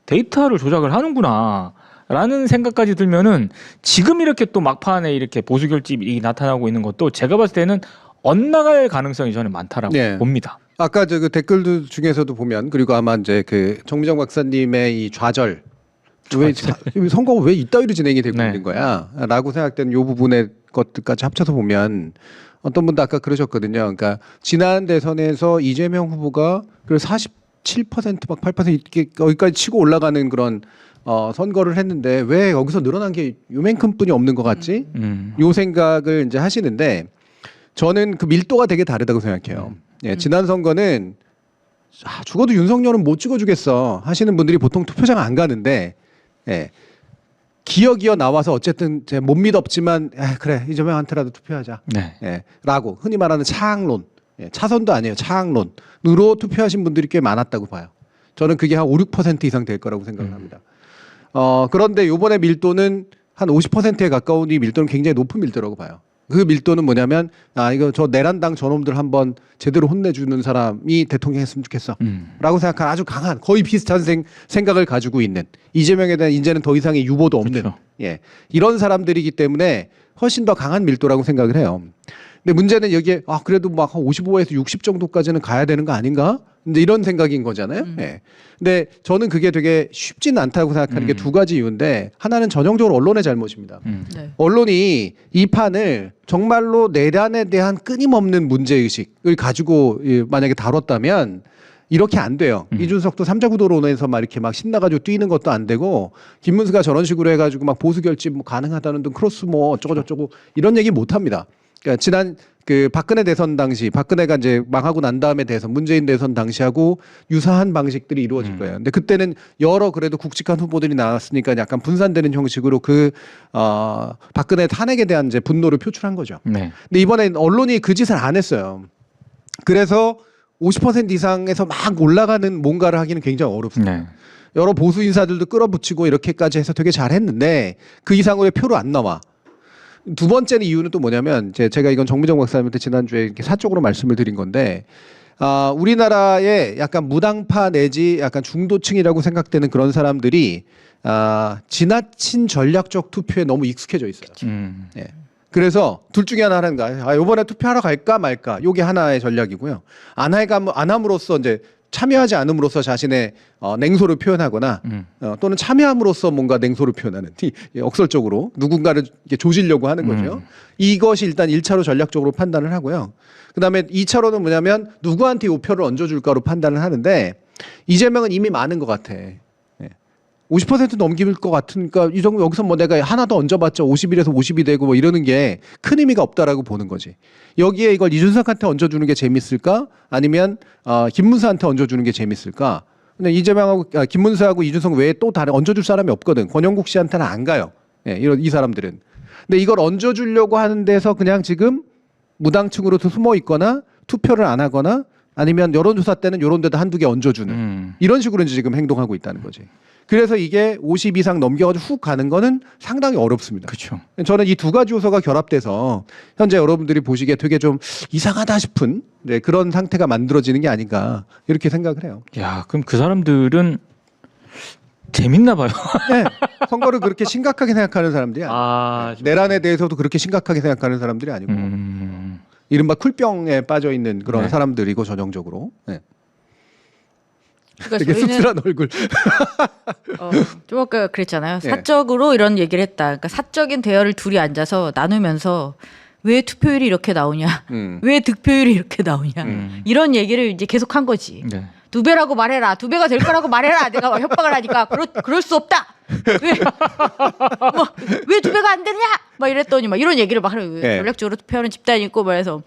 데이터를 조작을 하는구나. 라는 생각까지 들면은 지금 이렇게 또 막판에 이렇게 보수 결집이 나타나고 있는 것도 제가 봤을 때는 엇나갈 가능성이 저는 많다라고
네.
봅니다.
아까 그 댓글들 중에서도 보면 그리고 아마 이제 그 정미정 박사님의 이 좌절 왜 선거가 왜 이따위로 진행이 되고
네.
있는 거야?라고 생각되는 요 부분의 것들까지 합쳐서 보면 어떤 분도 아까 그러셨거든요. 그러니까 지난 대선에서 이재명 후보가 그 47%막 8% 이렇게 여기까지 치고 올라가는 그런 선거를 했는데 왜 여기서 늘어난 게 요만큼뿐이 없는 것 같지? 요 생각을 이제 하시는데 저는 그 밀도가 되게 다르다고 생각해요. 예, 지난 선거는 죽어도 윤석열은 못 찍어주겠어 하시는 분들이 보통 투표장 안 가는데 예, 기어기어 나와서 어쨌든 이제 못 믿었지만 그래 이재명한테라도 투표하자.
네.
예, 라고 흔히 말하는 차항론, 예, 차선도 아니에요. 차항론으로 투표하신 분들이 꽤 많았다고 봐요. 저는 그게 한 5, 6% 이상 될 거라고 생각을 합니다. 그런데 요번에 밀도는 한 50%에 가까운 이 밀도는 굉장히 높은 밀도라고 봐요. 그 밀도는 뭐냐면 이거 저 내란당 저놈들 한번 제대로 혼내주는 사람이 대통령 했으면 좋겠어 라고 생각하는 아주 강한 거의 비슷한 생각을 가지고 있는 이재명에 대한 이제는 더 이상의 유보도 없는
그렇죠.
예, 이런 사람들이기 때문에 훨씬 더 강한 밀도라고 생각을 해요. 근데 문제는 여기에 그래도 막 한 55에서 60 정도까지는 가야 되는 거 아닌가? 이제 이런 생각인 거잖아요. 예. 근데 저는 그게 되게 쉽지는 않다고 생각하는 게 두 가지 이유인데 하나는 전형적으로 언론의 잘못입니다.
네.
언론이 이 판을 정말로 내란에 대한 끊임없는 문제의식을 가지고 만약에 다뤘다면 이렇게 안 돼요. 이준석도 삼자구도론에서 막 이렇게 막 신나가지고 뛰는 것도 안 되고 김문수가 저런 식으로 해가지고 막 보수 결집 뭐 가능하다는 등 크로스 뭐 어쩌고 이런 얘기 못 합니다. 그러니까 지난 그 박근혜 대선 당시 박근혜가 이제 망하고 난 다음에 대선 문재인 대선 당시하고 유사한 방식들이 이루어질 거예요. 근데 그때는 여러 그래도 굵직한 후보들이 나왔으니까 약간 분산되는 형식으로 박근혜 탄핵에 대한 이제 분노를 표출한 거죠.
네.
근데 이번에 언론이 그 짓을 안 했어요. 그래서 50% 이상에서 막 올라가는 뭔가를 하기는 굉장히 어렵습니다.
네.
여러 보수 인사들도 끌어붙이고 이렇게까지 해서 되게 잘했는데 그 이상으로의 표로 안 나와. 두 번째는 이유는 또 뭐냐면 제가 이건 정미정 박사님한테 지난주에 이렇게 사적으로 말씀을 드린 건데 우리나라의 약간 무당파 내지 약간 중도층이라고 생각되는 그런 사람들이 지나친 전략적 투표에 너무 익숙해져 있어요. 예. 그래서 둘 중에 하나 하는 거야. 이번에 투표하러 갈까 말까. 요게 하나의 전략이고요. 안 함으로써 이제 참여하지 않음으로써 자신의 냉소를 표현하거나 또는 참여함으로써 뭔가 냉소를 표현하는 억설적으로 누군가를 이렇게 조지려고 하는 거죠. 이것이 일단 1차로 전략적으로 판단을 하고요. 그다음에 2차로는 뭐냐면 누구한테 이 표를 얹어줄까로 판단을 하는데 이재명은 이미 많은 것 같아. 예. 50% 넘길 것 같으니까 이 정도 여기서 뭐 내가 하나 더 얹어봤자 51에서 50이 되고 뭐 이러는 게 큰 의미가 없다라고 보는 거지. 여기에 이걸 이준석한테 얹어주는 게 재밌을까? 아니면 김문수한테 얹어주는 게 재밌을까? 근데 이재명하고 김문수하고 이준석 외에 또 다른 얹어줄 사람이 없거든. 권영국 씨한테는 안 가요. 예, 이 사람들은. 근데 이걸 얹어주려고 하는 데서 그냥 지금 무당층으로 숨어 있거나 투표를 안 하거나 아니면 여론조사 때는 이런 데다 한두 개 얹어주는 이런 식으로 이제 지금 행동하고 있다는 거지. 그래서 이게 50 이상 넘겨가지고 훅 가는 거는 상당히 어렵습니다.
그렇죠.
저는 이 두 가지 요소가 결합돼서 현재 여러분들이 보시기에 되게 좀 이상하다 싶은 그런 상태가 만들어지는 게 아닌가 이렇게 생각을 해요.
야, 그럼 그 사람들은 재밌나 봐요.
네, 선거를 그렇게 심각하게 생각하는 사람들이 아니에요. 내란에 대해서도 그렇게 심각하게 생각하는 사람들이 아니고 이른바 쿨병에 빠져 있는 그런
네.
사람들이고 전형적으로. 네.
그러니까
되게
저희는
씁쓸한 얼굴.
좀 아까 그랬잖아요.
예.
사적으로 이런 얘기를 했다. 그러니까 사적인 대화를 둘이 앉아서 나누면서 왜 투표율이 이렇게 나오냐, 왜 득표율이 이렇게 나오냐 이런 얘기를 이제 계속 한 거지.
네.
2배라고 말해라, 2배가 될 거라고 말해라. 내가 막 협박을 하니까 그럴 수 없다. 왜 2배가 안 되냐? 막 이랬더니 막 이런 얘기를 막 하는 거예요.
예.
전략적으로 투표하는 집단이 있고 말해서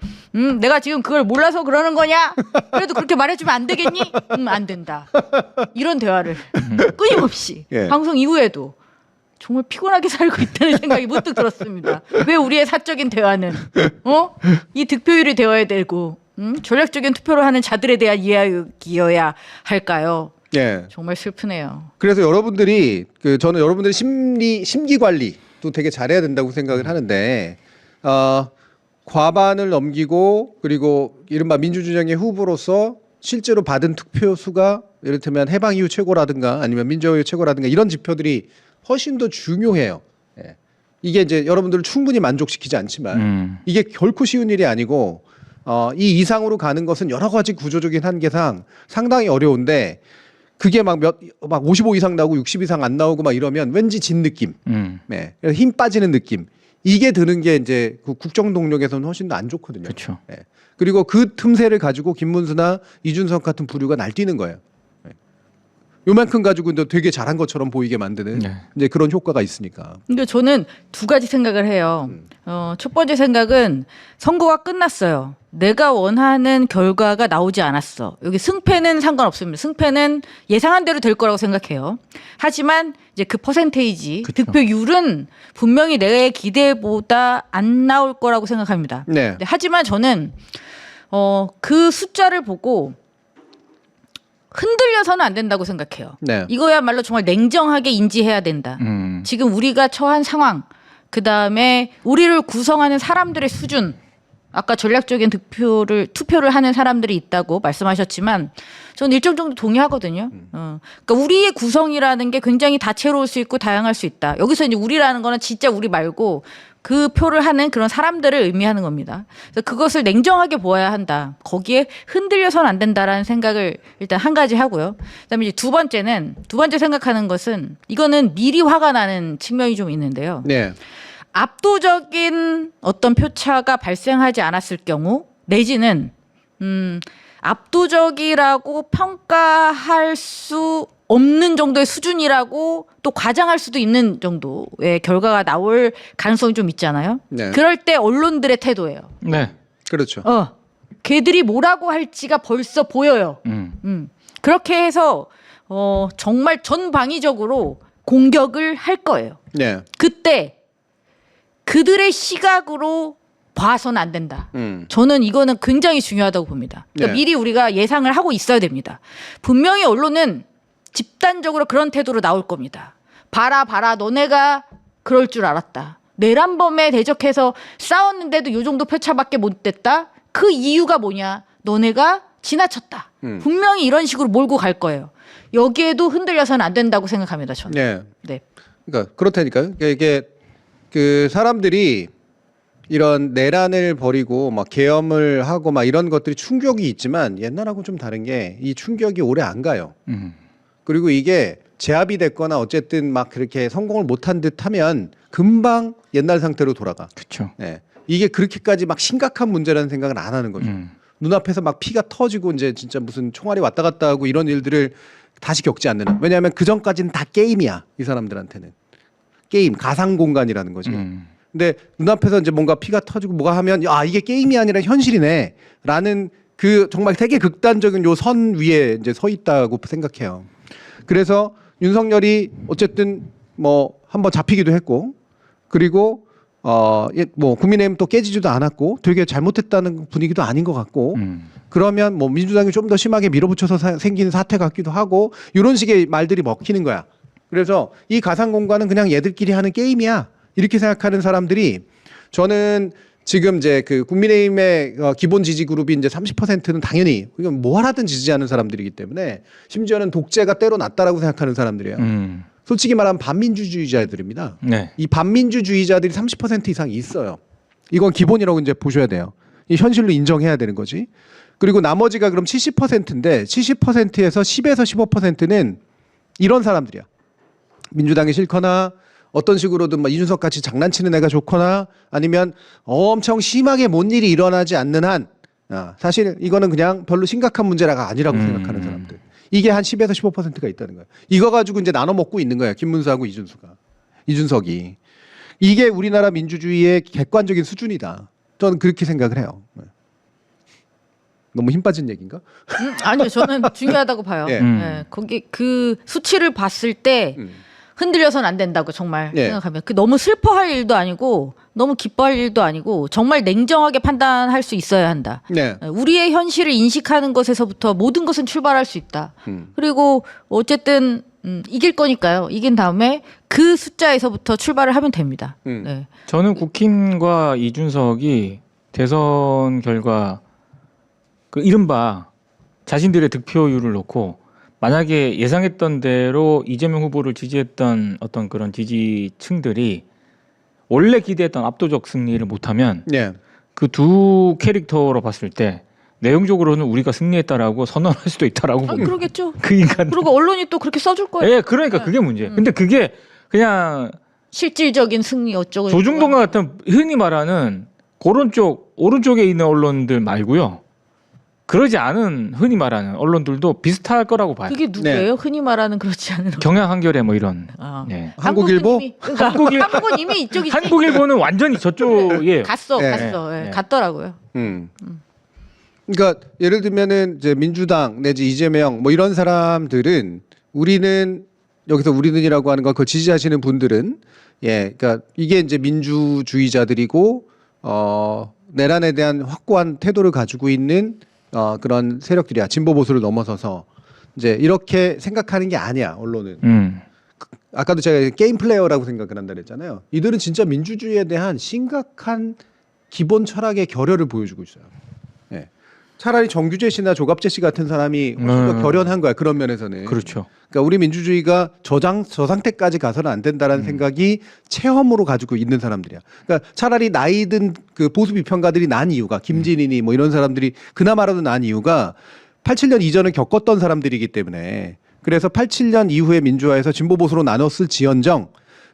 내가 지금 그걸 몰라서 그러는 거냐? 그래도 그렇게 말해주면 안 되겠니? 안 된다. 이런 대화를 끊임없이
예.
방송 이후에도 정말 피곤하게 살고 있다는 생각이 문득 들었습니다. 왜 우리의 사적인 대화는 이 득표율이 되어야 되고 전략적인 투표를 하는 자들에 대한 이야기여야 할까요?
예.
정말 슬프네요.
그래서 여러분들이 저는 여러분들의 심기 관리도 되게 잘해야 된다고 생각을 하는데 과반을 넘기고 그리고 이른바 민주주의의 후보로서 실제로 받은 투표 수가 이를테면 해방 이후 최고라든가 아니면 민주화 이후 최고라든가 이런 지표들이 훨씬 더 중요해요. 예. 이게 이제 여러분들을 충분히 만족시키지 않지만 이게 결코 쉬운 일이 아니고 이 이상으로 가는 것은 여러 가지 구조적인 한계상 상당히 어려운데 그게 막 55 이상 나오고 60 이상 안 나오고 막 이러면 왠지 진 느낌, 네. 그래서 힘 빠지는 느낌 이게 드는 게 이제 그 국정 동력에서는 훨씬 더 안 좋거든요.
그렇죠.
네. 그리고 그 틈새를 가지고 김문수나 이준석 같은 부류가 날뛰는 거예요. 네. 요만큼 가지고 이제 되게 잘한 것처럼 보이게 만드는
네.
이제 그런 효과가 있으니까.
근데 저는 두 가지 생각을 해요. 첫 번째 생각은 선거가 끝났어요. 내가 원하는 결과가 나오지 않았어. 여기 승패는 상관없습니다. 승패는 예상한 대로 될 거라고 생각해요. 하지만 이제 그 퍼센테이지,
그쵸.
득표율은 분명히 내 기대보다 안 나올 거라고 생각합니다.
네.
하지만 저는 그 숫자를 보고 흔들려서는 안 된다고 생각해요.
네.
이거야말로 정말 냉정하게 인지해야 된다. 지금 우리가 처한 상황, 그 다음에 우리를 구성하는 사람들의 수준, 아까 전략적인 투표를 하는 사람들이 있다고 말씀하셨지만 저는 일정 정도 동의하거든요. 그러니까 우리의 구성이라는 게 굉장히 다채로울 수 있고 다양할 수 있다. 여기서 이제 우리라는 거는 진짜 우리 말고 그 표를 하는 그런 사람들을 의미하는 겁니다. 그래서 그것을 냉정하게 보아야 한다. 거기에 흔들려서는 안 된다라는 생각을 일단 한 가지 하고요. 그다음에 이제 두 번째 생각하는 것은 이거는 미리 화가 나는 측면이 좀 있는데요.
네.
압도적인 어떤 표차가 발생하지 않았을 경우 내지는 압도적이라고 평가할 수 없는 정도의 수준이라고 또 과장할 수도 있는 정도의 결과가 나올 가능성이 좀 있잖아요.
네.
그럴 때 언론들의 태도예요.
네.
그렇죠.
걔들이 뭐라고 할지가 벌써 보여요. 그렇게 해서 정말 전방위적으로 공격을 할 거예요.
네.
그때 그들의 시각으로 봐서는 안 된다.
음.
저는 이거는 굉장히 중요하다고 봅니다. 그러니까
네.
미리 우리가 예상을 하고 있어야 됩니다. 분명히 언론은 집단적으로 그런 태도로 나올 겁니다. 봐라 너네가 그럴 줄 알았다. 내란범에 대적해서 싸웠는데도 이 정도 표차밖에 못 됐다. 그 이유가 뭐냐. 너네가 지나쳤다. 분명히 이런 식으로 몰고 갈 거예요. 여기에도 흔들려서는 안 된다고 생각합니다. 저는.
네.
네.
그러니까 그렇다니까요. 그러니까 이게 그 사람들이 이런 내란을 벌이고 막 계엄을 하고 막 이런 것들이 충격이 있지만 옛날하고 좀 다른 게 이 충격이 오래 안 가요. 그리고 이게 제압이 됐거나 어쨌든 막 그렇게 성공을 못한 듯 하면 금방 옛날 상태로 돌아가.
그렇죠.
네. 이게 그렇게까지 막 심각한 문제라는 생각은 안 하는 거죠. 눈앞에서 막 피가 터지고 이제 진짜 무슨 총알이 왔다 갔다 하고 이런 일들을 다시 겪지 않는 한. 왜냐하면 그 전까지는 다 게임이야. 이 사람들한테는 게임 가상 공간이라는 거지. 근데 눈앞에서 이제 뭔가 피가 터지고 뭐가 하면 야 이게 게임이 아니라 현실이네라는 그 정말 되게 극단적인 요 선 위에 이제 서 있다고 생각해요. 그래서 윤석열이 어쨌든 뭐 한번 잡히기도 했고 그리고 뭐 국민의힘 또 깨지지도 않았고 되게 잘못했다는 분위기도 아닌 것 같고 그러면 뭐 민주당이 좀 더 심하게 밀어붙여서 생긴 사태 같기도 하고 이런 식의 말들이 먹히는 거야. 그래서 이 가상 공간은 그냥 얘들끼리 하는 게임이야. 이렇게 생각하는 사람들이 저는 지금 이제 그 국민의힘의 기본 지지 그룹이 이제 30%는 당연히 이건 뭐 하라든 지지하는 사람들이기 때문에 심지어는 독재가 때로 낫다라고 생각하는 사람들이에요. 솔직히 말하면 반민주주의자들입니다.
네.
이 반민주주의자들이 30% 이상 있어요. 이건 기본이라고 이제 보셔야 돼요. 이 현실로 인정해야 되는 거지. 그리고 나머지가 그럼 70%인데 70%에서 10에서 15%는 이런 사람들이야. 민주당이 싫거나 어떤 식으로든 막 이준석 같이 장난치는 애가 좋거나 아니면 엄청 심하게 뭔 일이 일어나지 않는 한 사실 이거는 그냥 별로 심각한 문제라가 아니라고 생각하는 사람들. 이게 한 10에서 15%가 있다는 거예요. 이거 가지고 이제 나눠 먹고 있는 거예요. 김문수하고 이준석이. 이게 우리나라 민주주의의 객관적인 수준이다. 저는 그렇게 생각을 해요. 너무 힘 빠진 얘기인가?
아니요, 저는 중요하다고 봐요.
예.
예, 거기 그 수치를 봤을 때 흔들려서는 안 된다고 정말
예.
생각하면 그 너무 슬퍼할 일도 아니고 너무 기뻐할 일도 아니고 정말 냉정하게 판단할 수 있어야 한다.
네.
우리의 현실을 인식하는 것에서부터 모든 것은 출발할 수 있다. 그리고 어쨌든 이길 거니까요. 이긴 다음에 그 숫자에서부터 출발을 하면 됩니다. 네.
저는 국힘과 이준석이 대선 결과 그 이른바 자신들의 득표율을 놓고 만약에 예상했던 대로 이재명 후보를 지지했던 어떤 그런 지지층들이 원래 기대했던 압도적 승리를 못하면
네.
그 두 캐릭터로 봤을 때 내용적으로는 우리가 승리했다라고 선언할 수도 있다라고 봅니다.
그러겠죠.
그 인간.
그리고 언론이 또 그렇게 써줄 거예요.
예, 그러니까 그게 문제. 근데 그게 그냥
실질적인 승리 어쩌고
조중동과 같은 흔히 말하는 그런 쪽 오른쪽에 있는 언론들 말고요. 그러지 않은 흔히 말하는 언론들도 비슷할 거라고 봐요.
그게 누구예요? 흔히 말하는 그렇지 않은
경향 한겨레 뭐 이런.
아.
예.
한국일보?
한국은 이미 이쪽이지.
한국일보는 완전히 저쪽이에요.
갔어.
예.
갔더라고요.
그러니까 예를 들면은 이제 민주당 내지 이재명 뭐 이런 사람들은 우리는 여기서 우리는이라고 하는 거 그걸 지지하시는 분들은 그러니까 이게 이제 민주주의자들이고 내란에 대한 확고한 태도를 가지고 있는 그런 세력들이야. 진보 보수를 넘어서서 이제 이렇게 생각하는 게 아니야. 언론은. 아까도 제가 게임 플레이어라고 생각을 한다 그랬잖아요. 이들은 진짜 민주주의에 대한 심각한 기본 철학의 결여를 보여주고 있어요. 예. 차라리 정규재 씨나 조갑재 씨 같은 사람이 훨씬 더 결연한 거야. 그런 면에서는.
그렇죠.
그러니까 우리 민주주의가 저 상태까지 가서는 안 된다라는 생각이 체험으로 가지고 있는 사람들이야. 그러니까 차라리 나이든 그 보수 비평가들이 난 이유가 김진인이 뭐 이런 사람들이 그나마라도 난 이유가 87년 이전을 겪었던 사람들이기 때문에 그래서 87년 이후에 민주화에서 진보 보수로 나눴을 지언정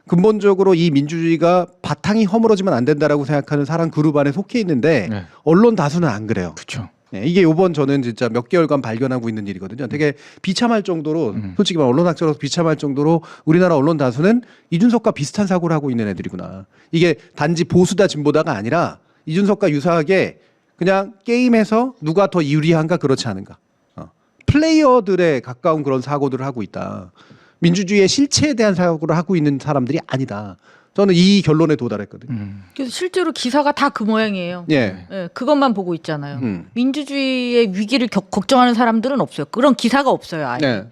근본적으로 이 민주주의가 바탕이 허물어지면 안 된다라고 생각하는 사람 그룹 안에 속해 있는데
네.
언론 다수는 안 그래요.
그렇죠.
네, 이게 요번 저는 진짜 몇 개월간 발견하고 있는 일이거든요. 되게 비참할 정도로 솔직히 말하면 언론학자로서 비참할 정도로 우리나라 언론 다수는 이준석과 비슷한 사고를 하고 있는 애들이구나. 이게 단지 보수다 진보다가 아니라 이준석과 유사하게 그냥 게임에서 누가 더 유리한가 그렇지 않은가. 플레이어들에 가까운 그런 사고들을 하고 있다. 민주주의의 실체에 대한 사고를 하고 있는 사람들이 아니다. 저는 이 결론에 도달했거든요.
그래서 실제로 기사가 다 그 모양이에요.
예.
예, 그것만 보고 있잖아요. 민주주의의 위기를 걱정하는 사람들은 없어요. 그런 기사가 없어요. 아예.
네.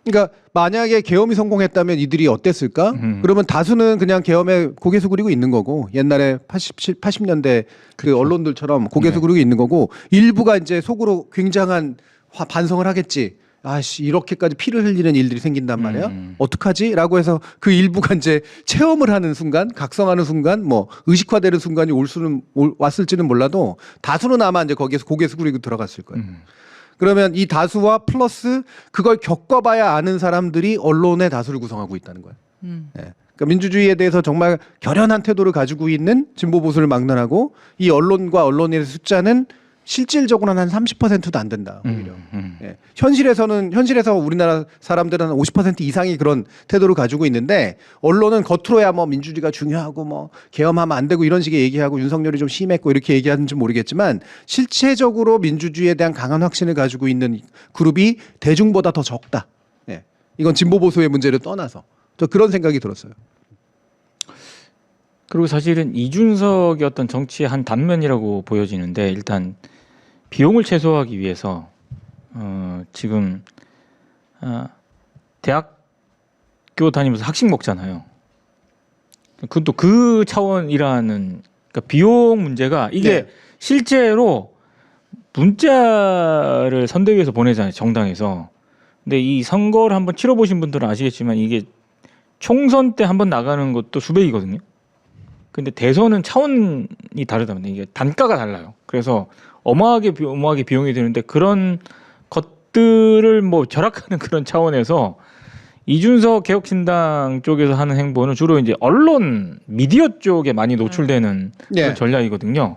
그러니까 만약에 계엄이 성공했다면 이들이 어땠을까? 그러면 다수는 그냥 계엄에 고개 숙이고 있는 거고 옛날에 80년대 그 언론들처럼 고개 숙이고 있는 거고 일부가 이제 속으로 굉장한 반성을 하겠지. 아씨 이렇게까지 피를 흘리는 일들이 생긴단 말이야. 어떡하지? 라고 해서 그 일부가 이제 체험을 하는 순간, 각성하는 순간, 뭐 의식화되는 순간이 왔을지는 몰라도 다수는 아마 이제 거기에서 고개 숙이고 들어갔을 거예요. 그러면 이 다수와 플러스 그걸 겪어봐야 아는 사람들이 언론의 다수를 구성하고 있다는 거예요. 네. 그러니까 민주주의에 대해서 정말 결연한 태도를 가지고 있는 진보 보수를 막론하고 이 언론과 언론의 숫자는 실질적으로는 한 30%도 안 된다. 오히려. 예. 현실에서 우리나라 사람들은 한 50% 이상이 그런 태도를 가지고 있는데 언론은 겉으로야 뭐 민주주의가 중요하고 뭐 계엄하면 안 되고 이런 식의 얘기하고 윤석열이 좀 심했고 이렇게 얘기하는지 모르겠지만 실체적으로 민주주의에 대한 강한 확신을 가지고 있는 그룹이 대중보다 더 적다. 예. 이건 진보 보수의 문제를 떠나서 저 그런 생각이 들었어요.
그리고 사실은 이준석의 어떤 정치의 한 단면이라고 보여지는데 일단 비용을 최소화하기 위해서 지금 대학교 다니면서 학식 먹잖아요. 그것도 그 차원이라는 그러니까 비용 문제가 이게
네.
실제로 문자를 선대위에서 보내잖아요. 정당에서. 근데 이 선거를 한번 치러보신 분들은 아시겠지만 이게 총선 때 한번 나가는 것도 수백이거든요. 근데 대선은 차원이 다르다 보니 이게 단가가 달라요. 그래서 어마하게 비용이 드는데 그런 것들을 뭐 절약하는 그런 차원에서 이준석 개혁신당 쪽에서 하는 행보는 주로 이제 언론 미디어 쪽에 많이 노출되는
네.
그런 전략이거든요.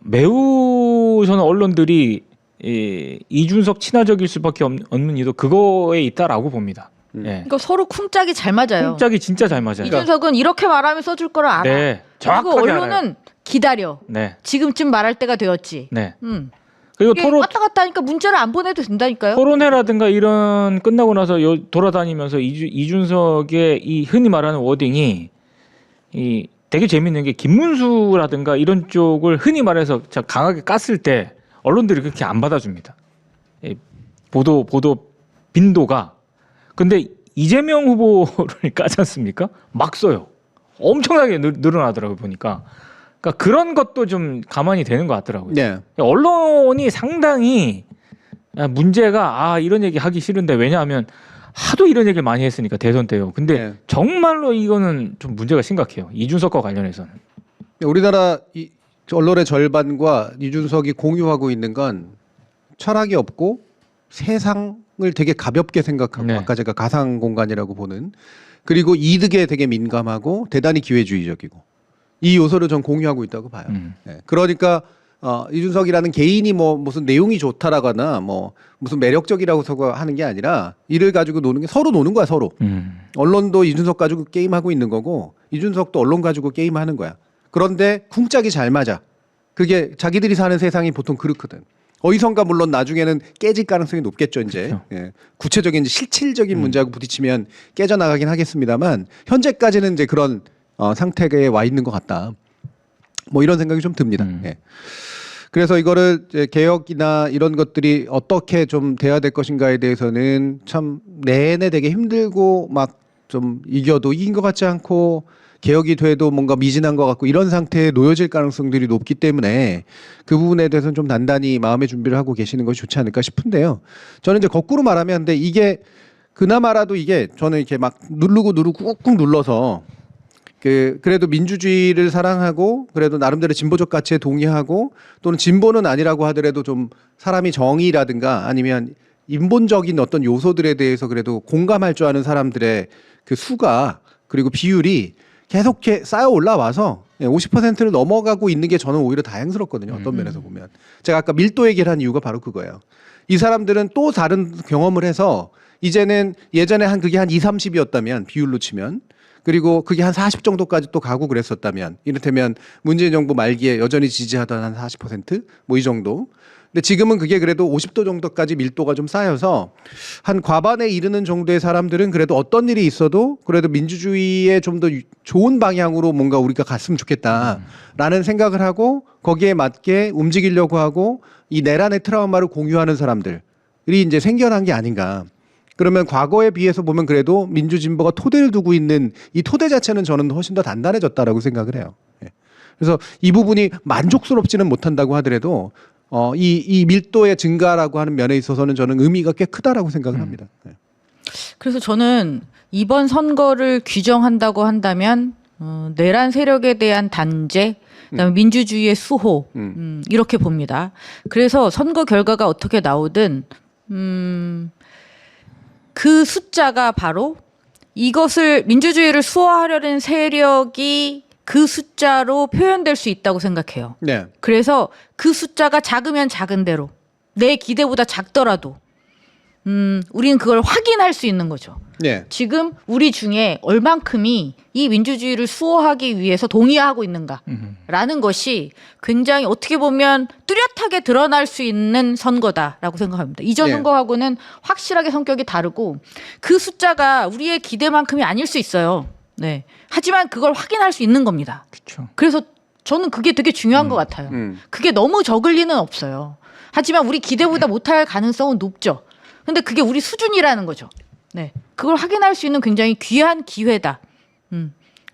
매우 저는 언론들이 이준석 친화적일 수밖에 없는 이유도 그거에 있다라고 봅니다. 예.
그러니까 서로 쿵짝이 잘 맞아요.
짝이 진짜 잘 맞아요.
이준석은 이렇게 말하면 써줄 거를 알아.
네,
그리고
정확하게
언론은
알아요.
기다려.
네,
지금쯤 말할 때가 되었지.
네. 그리고
이게 왔다 갔다 하니까 문자를 안 보내도 된다니까요.
토론회라든가 이런 끝나고 나서 돌아다니면서 이준석의 이 흔히 말하는 워딩이 이 되게 재밌는 게 김문수라든가 이런 쪽을 흔히 말해서 강하게 깠을 때 언론들이 그렇게 안 받아줍니다. 보도 빈도가. 근데 이재명 후보를 까지 않습니까? 막 써요. 엄청나게 늘어나더라고요 보니까. 그러니까 그런 것도 좀 가만히 되는 것 같더라고요.
네.
언론이 상당히 문제가 이런 얘기 하기 싫은데 왜냐하면 하도 이런 얘기를 많이 했으니까 대선 때요. 근데
네.
정말로 이거는 좀 문제가 심각해요. 이준석과 관련해서는.
우리나라 언론의 절반과 이준석이 공유하고 있는 건 철학이 없고 세상을 되게 가볍게 생각하고
네.
아까 제가 가상 공간이라고 보는 그리고 이득에 되게 민감하고 대단히 기회주의적이고 이 요소를 전 공유하고 있다고 봐요. 네. 그러니까 이준석이라는 개인이 뭐 무슨 내용이 좋다라거나 뭐 무슨 매력적이라고 하는 게 아니라 이를 가지고 노는 게 서로 노는 거야 서로. 언론도 이준석 가지고 게임하고 있는 거고 이준석도 언론 가지고 게임하는 거야. 그런데 쿵짝이 잘 맞아. 그게 자기들이 사는 세상이 보통 그렇거든. 어디선가 물론 나중에는 깨질 가능성이 높겠죠 이제.
그렇죠.
예. 구체적인 실질적인 문제하고 부딪히면 깨져나가긴 하겠습니다만 현재까지는 이제 그런 상태에 와 있는 것 같다. 뭐 이런 생각이 좀 듭니다. 예. 그래서 이거를 이제 개혁이나 이런 것들이 어떻게 좀 돼야 될 것인가에 대해서는 참 내내 되게 힘들고 막 좀 이겨도 이긴 것 같지 않고 개혁이 돼도 뭔가 미진한 것 같고 이런 상태에 놓여질 가능성들이 높기 때문에 그 부분에 대해서는 좀 단단히 마음의 준비를 하고 계시는 것이 좋지 않을까 싶은데요. 저는 이제 거꾸로 말하면 근데 이게 그나마라도 이게 저는 이렇게 막 누르고 꾹꾹 눌러서 그래도 민주주의를 사랑하고 그래도 나름대로 진보적 가치에 동의하고 또는 진보는 아니라고 하더라도 좀 사람이 정의라든가 아니면 인본적인 어떤 요소들에 대해서 그래도 공감할 줄 아는 사람들의 그 수가 그리고 비율이 계속 쌓여 올라와서 50%를 넘어가고 있는 게 저는 오히려 다행스럽거든요. 어떤 면에서 보면. 제가 아까 밀도 얘기를 한 이유가 바로 그거예요. 이 사람들은 또 다른 경험을 해서 이제는 예전에 그게 한 20, 30이었다면 비율로 치면 그리고 그게 한 40 정도까지 또 가고 그랬었다면 이를테면 문재인 정부 말기에 여전히 지지하던 한 40% 뭐 이 정도. 근데 지금은 그게 그래도 50도 정도까지 밀도가 좀 쌓여서 한 과반에 이르는 정도의 사람들은 그래도 어떤 일이 있어도 그래도 민주주의에 좀 더 좋은 방향으로 뭔가 우리가 갔으면 좋겠다라는 생각을 하고 거기에 맞게 움직이려고 하고 이 내란의 트라우마를 공유하는 사람들이 이제 생겨난 게 아닌가. 그러면 과거에 비해서 보면 그래도 민주진보가 토대를 두고 있는 이 토대 자체는 저는 훨씬 더 단단해졌다라고 생각을 해요. 그래서 이 부분이 만족스럽지는 못한다고 하더라도 이 밀도의 증가라고 하는 면에 있어서는 저는 의미가 꽤 크다라고 생각을 합니다.
그래서 저는 이번 선거를 규정한다고 한다면 내란 세력에 대한 단죄, 그다음에 민주주의의 수호 이렇게 봅니다. 그래서 선거 결과가 어떻게 나오든 그 숫자가 바로 이것을 민주주의를 수호하려는 세력이 그 숫자로 표현될 수 있다고 생각해요.
네.
그래서 그 숫자가 작으면 작은 대로 내 기대보다 작더라도 우리는 그걸 확인할 수 있는 거죠.
네.
지금 우리 중에 얼만큼이 이 민주주의를 수호하기 위해서 동의하고 있는가라는 것이 굉장히 어떻게 보면 뚜렷하게 드러날 수 있는 선거다라고 생각합니다. 이전
네.
선거하고는 확실하게 성격이 다르고 그 숫자가 우리의 기대만큼이 아닐 수 있어요. 네. 하지만 그걸 확인할 수 있는 겁니다.
그렇죠.
그래서 저는 그게 되게 중요한 것 같아요. 그게 너무 적을 리는 없어요. 하지만 우리 기대보다 못할 가능성은 높죠. 근데 그게 우리 수준이라는 거죠. 네. 그걸 확인할 수 있는 굉장히 귀한 기회다.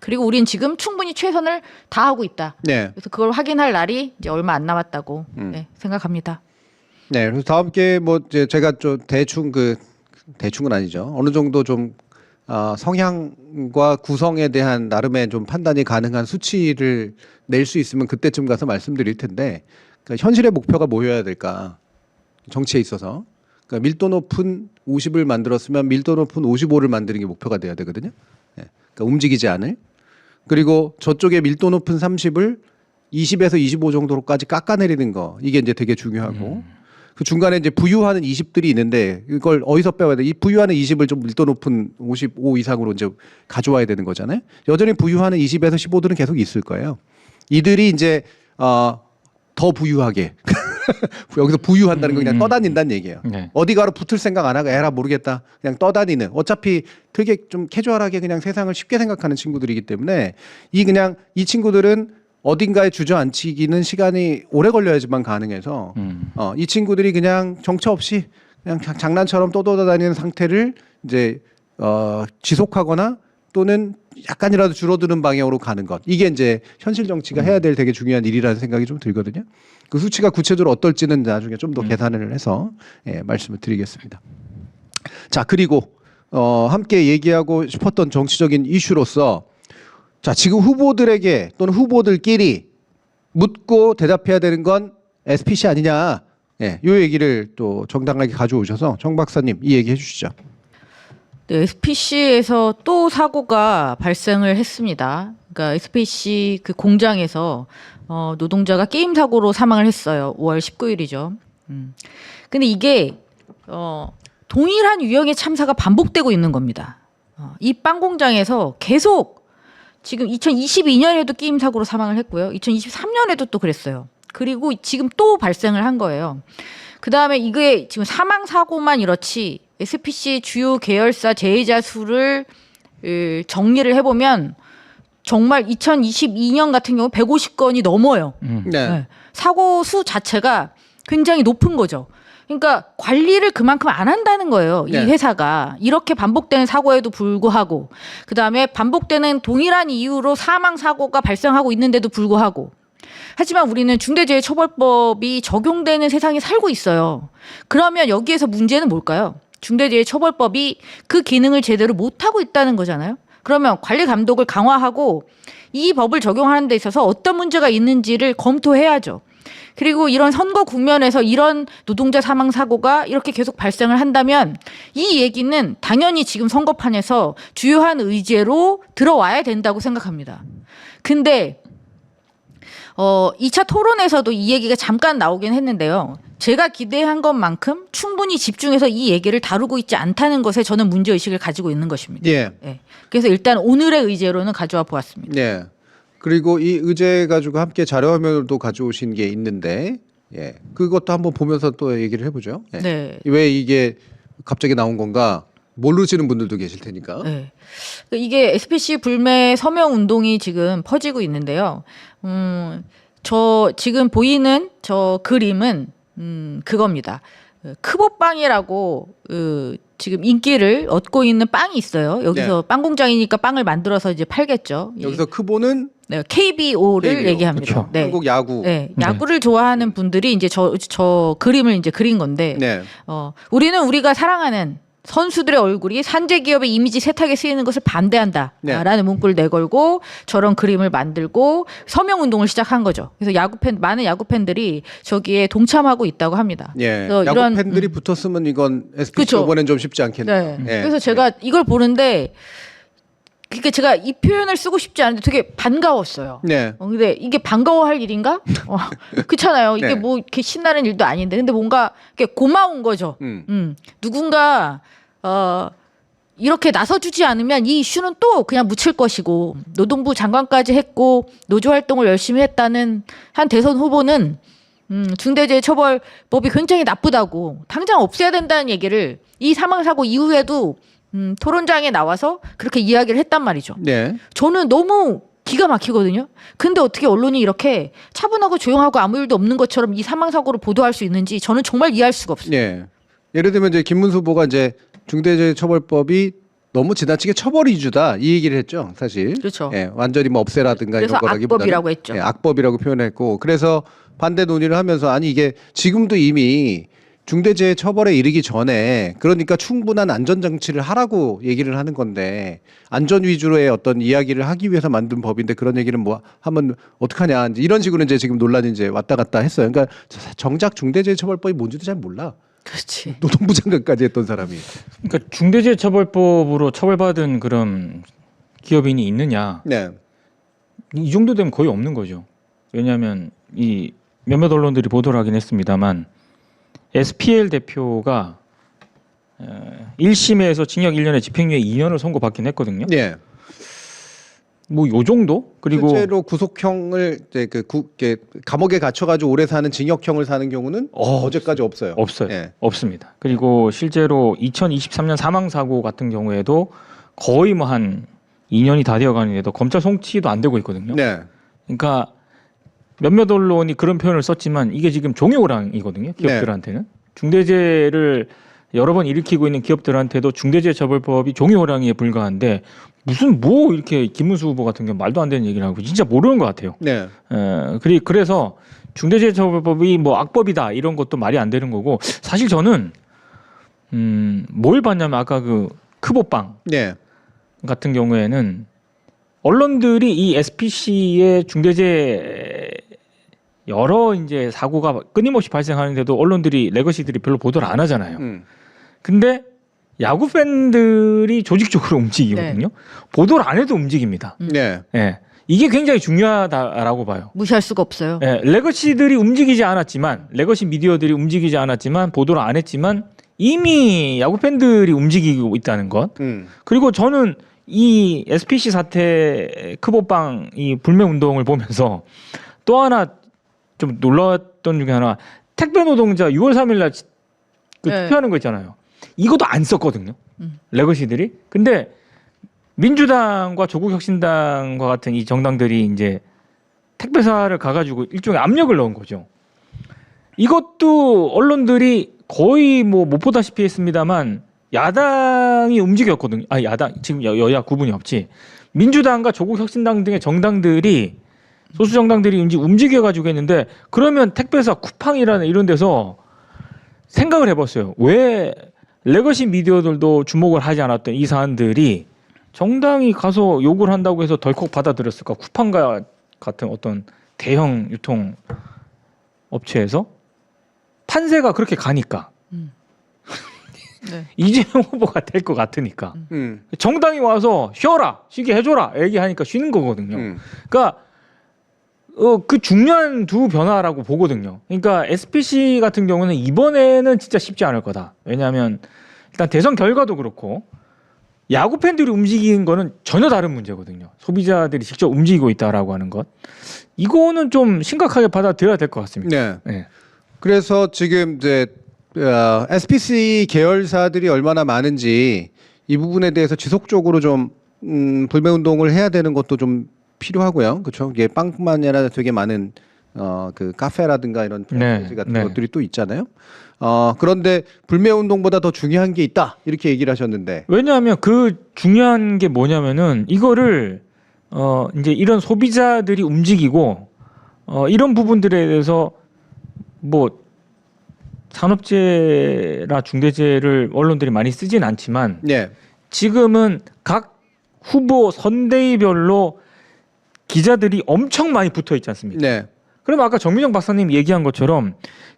그리고 우린 지금 충분히 최선을 다하고 있다.
네.
그래서 그걸 확인할 날이 이제 얼마 안 남았다고 네, 생각합니다.
네. 그래서 다음 게 뭐 이제 제가 좀 대충은 아니죠. 어느 정도 좀 성향과 구성에 대한 나름의 좀 판단이 가능한 수치를 낼 수 있으면 그때쯤 가서 말씀드릴 텐데 그러니까 현실의 목표가 뭐여야 될까? 정치에 있어서. 그러니까 밀도 높은 50을 만들었으면 밀도 높은 55를 만드는 게 목표가 돼야 되거든요. 예. 그러니까 움직이지 않을. 그리고 저쪽에 밀도 높은 30을 20에서 25 정도로까지 깎아내리는 거. 이게 이제 되게 중요하고. 그 중간에 이제 부유하는 20들이 있는데 이걸 어디서 빼와야 돼? 이 부유하는 20을 좀 밀도 높은 55 이상으로 이제 가져와야 되는 거잖아요. 여전히 부유하는 20에서 15들은 계속 있을 거예요. 이들이 이제 더 부유하게 여기서 부유한다는 건 그냥 떠다닌다는 얘기예요.
네.
어디 가로 붙을 생각 안 하고 에라 모르겠다 그냥 떠다니는 어차피 되게 좀 캐주얼하게 그냥 세상을 쉽게 생각하는 친구들이기 때문에 이 친구들은 어딘가에 주저앉히기는 시간이 오래 걸려야지만 가능해서 이 친구들이 그냥 정처 없이 그냥 장난처럼 떠돌아다니는 상태를 이제 지속하거나 또는 약간이라도 줄어드는 방향으로 가는 것. 이게 이제 현실 정치가 해야 될 되게 중요한 일이라는 생각이 좀 들거든요. 그 수치가 구체적으로 어떨지는 나중에 좀 더 계산을 해서 말씀을 드리겠습니다. 자, 그리고 함께 얘기하고 싶었던 정치적인 이슈로서 자, 지금 후보들에게 또는 후보들끼리 묻고 대답해야 되는 건 SPC 아니냐. 예, 요 얘기를 또 정당하게 가져오셔서 정 박사님 이 얘기 해주시죠.
네, SPC에서 또 사고가 발생을 했습니다. 그러니까 SPC 그 공장에서 노동자가 게임 사고로 사망을 했어요. 5월 19일이죠. 근데 이게 동일한 유형의 참사가 반복되고 있는 겁니다. 이 빵 공장에서 계속 지금 2022년에도 게임 사고로 사망을 했고요. 2023년에도 또 그랬어요. 그리고 지금 또 발생을 한 거예요. 그 다음에 이게 지금 사망 사고만 이렇지 SPC 주요 계열사 제의자 수를 정리를 해보면 정말 2022년 같은 경우 150건이 넘어요.
네.
네. 사고 수 자체가 굉장히 높은 거죠. 그러니까 관리를 그만큼 안 한다는 거예요. 이
네.
회사가. 이렇게 반복되는 사고에도 불구하고 그다음에 반복되는 동일한 이유로 사망 사고가 발생하고 있는데도 불구하고 하지만 우리는 중대재해처벌법이 적용되는 세상에 살고 있어요. 그러면 여기에서 문제는 뭘까요? 중대재해처벌법이 그 기능을 제대로 못하고 있다는 거잖아요. 그러면 관리 감독을 강화하고 이 법을 적용하는 데 있어서 어떤 문제가 있는지를 검토해야죠. 그리고 이런 선거 국면에서 이런 노동자 사망 사고가 이렇게 계속 발생을 한다면 이 얘기는 당연히 지금 선거판에서 주요한 의제로 들어와야 된다고 생각합니다. 근데 2차 토론에서도 이 얘기가 잠깐 나오긴 했는데요. 제가 기대한 것만큼 충분히 집중해서 이 얘기를 다루고 있지 않다는 것에 저는 문제의식을 가지고 있는 것입니다.
예.
네. 그래서 일단 오늘의 의제로는 가져와 보았습니다.
네. 그리고 이 의제 가지고 함께 자료화면도 가져오신 게 있는데, 예, 그것도 한번 보면서 또 얘기를 해보죠. 예.
네.
왜 이게 갑자기 나온 건가 모르시는 분들도 계실 테니까.
네. 이게 SPC 불매 서명 운동이 지금 퍼지고 있는데요. 저 지금 보이는 저 그림은 그겁니다. 크보빵이라고 지금 인기를 얻고 있는 빵이 있어요. 여기서 빵 공장이니까 빵을 만들어서 이제 팔겠죠.
여기서 크보는
네, KBO를
KBO.
얘기합니다.
그렇죠.
네.
한국 야구.
네, 야구를 좋아하는 분들이 이제 저 그림을 이제 그린 건데,
네.
우리는 우리가 사랑하는 선수들의 얼굴이 산재 기업의 이미지 세탁에 쓰이는 것을 반대한다라는 문구를 내걸고 저런 그림을 만들고 서명 운동을 시작한 거죠. 그래서 많은 야구 팬들이 저기에 동참하고 있다고 합니다.
예.
그래서
야구
이런,
팬들이 붙었으면 이건 SPC
그쵸.
이번엔 좀 쉽지 않겠네요.
네.
예.
그래서 제가 이걸 보는데 그러니까 제가 이 표현을 쓰고 싶지 않은데 되게 반가웠어요.
네.
근데 이게 반가워할 일인가? 그렇잖아요. 이게
네.
뭐 이렇게 신나는 일도 아닌데, 근데 뭔가 이렇게 고마운 거죠. 누군가 이렇게 나서주지 않으면 이 이슈는 또 그냥 묻힐 것이고, 노동부 장관까지 했고 노조 활동을 열심히 했다는 한 대선 후보는 중대재해처벌법이 굉장히 나쁘다고 당장 없애야 된다는 얘기를 이 사망 사고 이후에도 토론장에 나와서 그렇게 이야기를 했단 말이죠.
네.
저는 너무 기가 막히거든요. 근데 어떻게 언론이 이렇게 차분하고 조용하고 아무 일도 없는 것처럼 이 사망 사고를 보도할 수 있는지 저는 정말 이해할 수가 없어요.
네. 예를 들면 이제 김문수 후보가 이제 중대재해처벌법이 너무 지나치게 처벌 위주다 이 얘기를 했죠, 사실.
그렇죠.
예, 완전히 뭐 없애라든가
그래서
이런 거라기보다는
악법이라고 했죠.
예, 악법이라고 표현했고, 그래서 반대 논의를 하면서 아니 이게 지금도 이미 중대재해처벌에 이르기 전에 그러니까 충분한 안전장치를 하라고 얘기를 하는 건데, 안전 위주로의 어떤 이야기를 하기 위해서 만든 법인데 그런 얘기를 뭐 하면 어떡하냐, 이제 이런 식으로 이제 지금 논란이 이제 왔다 갔다 했어요. 그러니까 정작 중대재해처벌법이 뭔지도 잘 몰라.
그렇지.
노동부 장관까지 했던 사람이.
그러니까 중대재해처벌법으로 처벌받은 그런 기업인이 있느냐?
네.
이 정도 되면 거의 없는 거죠. 왜냐하면 이 몇몇 언론들이 보도를 하긴 했습니다만 SPL 대표가 1심에서 징역 1년에 집행유예 2년을 선고받긴 했거든요.
네.
뭐 요 정도? 그리고
실제로 구속형을 이제 이렇게 감옥에 갇혀가지고 오래 사는 징역형을 사는 경우는 어제까지 없어요.
없어요.
예.
없습니다. 그리고 실제로 2023년 사망 사고 같은 경우에도 거의 뭐 한 2년이 다 되어가는데도 검찰 송치도 안 되고 있거든요.
네.
그러니까 몇몇 언론이 그런 표현을 썼지만 이게 지금 종이호랑이거든요. 기업들한테는. 중대재해를 여러 번 일으키고 있는 기업들한테도 중대재해처벌법이 종이호랑이에 불과한데 무슨 뭐 이렇게 김문수 후보 같은 경우 말도 안 되는 얘기를 하고 진짜 모르는 것 같아요.
네.
그래서 중대재해처벌법이 뭐 악법이다 이런 것도 말이 안 되는 거고, 사실 저는 뭘 봤냐면 아까 그 크보빵
네.
같은 경우에는 언론들이 이 SPC의 중대재해 여러 이제 사고가 끊임없이 발생하는데도 언론들이 레거시들이 별로 보도를 안 하잖아요. 근데 야구 팬들이 조직적으로 움직이거든요. 보도를 안 해도 움직입니다.
네.
예. 이게 굉장히 중요하다라고 봐요.
무시할 수가 없어요.
예. 레거시들이 움직이지 않았지만, 레거시 미디어들이 움직이지 않았지만, 보도를 안 했지만 이미 야구 팬들이 움직이고 있다는 것. 그리고 저는 이 SPC 사태 크보빵 이 불매 운동을 보면서 또 하나 좀 놀랐던 중에 하나, 택배 노동자 6월 3일 날
네.
투표하는 거 있잖아요. 이것도 안 썼거든요. 레거시들이. 근데 민주당과 조국혁신당과 같은 이 정당들이 이제 택배사를 가가지고 일종의 압력을 넣은 거죠. 이것도 언론들이 거의 뭐 못 보다시피 했습니다만 야당이 움직였거든요. 아, 야당 지금 여야 구분이 없지. 민주당과 조국혁신당 등의 정당들이, 소수 정당들이 움직여가지고 했는데, 그러면 택배사 쿠팡이라는 이런 데서 생각을 해봤어요. 왜 레거시 미디어들도 주목을 하지 않았던 이 사안들이 정당이 가서 욕을 한다고 해서 덜컥 받아들였을까? 쿠팡과 같은 어떤 대형 유통 업체에서 판세가 그렇게 가니까
네.
이재명 후보가 될 것 같으니까 정당이 와서 쉬어라, 쉬게 해줘라 얘기하니까 쉬는 거거든요. 그러니까 그 중요한 두 변화라고 보거든요. 그러니까 SPC 같은 경우는 이번에는 진짜 쉽지 않을 거다. 왜냐하면 일단 대선 결과도 그렇고 야구 팬들이 움직이는 거는 전혀 다른 문제거든요. 소비자들이 직접 움직이고 있다라고 하는 것. 이거는 좀 심각하게 받아들여야 될 것 같습니다.
네.
네.
그래서 지금 이제 SPC 계열사들이 얼마나 많은지 이 부분에 대해서 지속적으로 좀 불매 운동을 해야 되는 것도 좀 필요하고요. 그렇죠? 이게 빵뿐만이 아니라 되게 많은 그 카페라든가 이런 프랜차이즈 같은 것들이 또 있잖아요. 그런데 불매 운동보다 더 중요한 게 있다 이렇게 얘기를 하셨는데,
왜냐하면 그 중요한 게 뭐냐면은 이거를 이제 이런 소비자들이 움직이고 이런 부분들에 대해서 뭐 산업재해나 중대재해를 언론들이 많이 쓰진 않지만
네.
지금은 각 후보 선대위별로 기자들이 엄청 많이 붙어 있지 않습니까?
네.
그럼 아까 정민정 박사님 얘기한 것처럼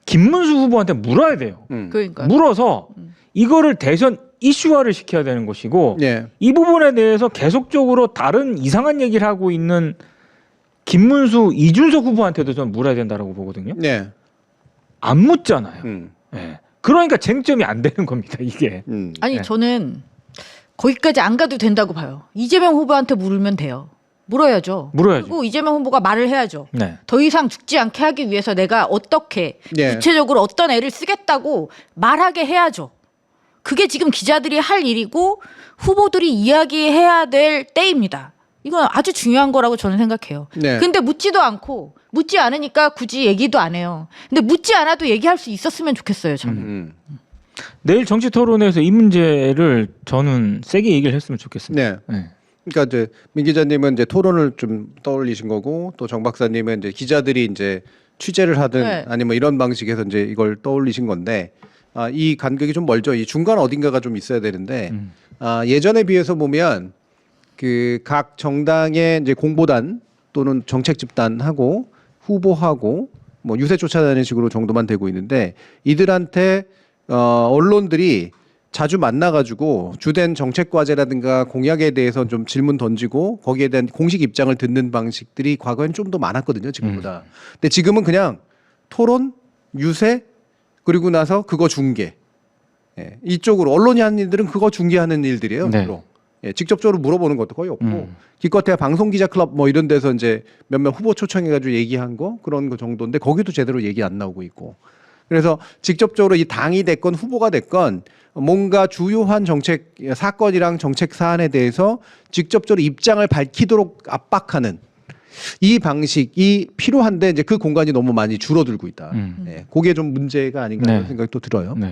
김문수 후보한테 물어야 돼요.
그러니까
물어서 이거를 대선 이슈화를 시켜야 되는 것이고
예.
이 부분에 대해서 계속적으로 다른 이상한 얘기를 하고 있는 김문수, 이준석 후보한테도 저는 물어야 된다라고 보거든요.
예.
안 묻잖아요.
음.
예. 그러니까 쟁점이 안 되는 겁니다. 이게.
아니
네.
저는 거기까지 안 가도 된다고 봐요. 이재명 후보한테 물으면 돼요. 물어야죠.
물어야죠.
그리고 이재명 후보가 말을 해야죠.
네.
더 이상 죽지 않게 하기 위해서 내가 어떻게
예.
구체적으로 어떤 애를 쓰겠다고 말하게 해야죠. 그게 지금 기자들이 할 일이고 후보들이 이야기해야 될 때입니다. 이건 아주 중요한 거라고 저는 생각해요.
네.
근데 묻지도 않고 묻지 않으니까 굳이 얘기도 안 해요. 근데 묻지 않아도 얘기할 수 있었으면 좋겠어요. 저는.
내일 정치 토론회에서 이 문제를 저는 세게 얘기를 했으면 좋겠습니다.
네.
네.
그러니까 이제 민 기자님은 이제 토론을 좀 떠올리신 거고 또 정 박사님은 이제 기자들이 이제 취재를 하든
네.
아니면 이런 방식에서 이제 이걸 떠올리신 건데 이 간격이 좀 멀죠. 이 중간 어딘가가 좀 있어야 되는데 예전에 비해서 보면 그 각 정당의 이제 공보단 또는 정책 집단하고 후보하고 뭐 유세 쫓아다니는 식으로 정도만 되고 있는데 이들한테 언론들이 자주 만나가지고 주된 정책 과제라든가 공약에 대해서 좀 질문 던지고 거기에 대한 공식 입장을 듣는 방식들이 과거엔 좀 더 많았거든요, 지금보다. 근데 지금은 그냥 토론, 유세, 그리고 나서 그거 중계. 예, 이쪽으로 언론이 하는 일들은 그거 중계하는 일들이에요.
네.
주로. 예, 직접적으로 물어보는 것도 거의 없고 기껏해야 방송 기자 클럽 뭐 이런 데서 이제 몇몇 후보 초청해가지고 얘기한 거 그런 거 정도인데 거기도 제대로 얘기 안 나오고 있고. 그래서 직접적으로 이 당이 됐건 후보가 됐건 뭔가 주요한 정책 사건이랑 정책 사안에 대해서 직접적으로 입장을 밝히도록 압박하는 이 방식이 필요한데 이제 그 공간이 너무 많이 줄어들고 있다. 네, 그게 좀 문제가 아닌가 하는
네.
생각이 또 들어요.
네.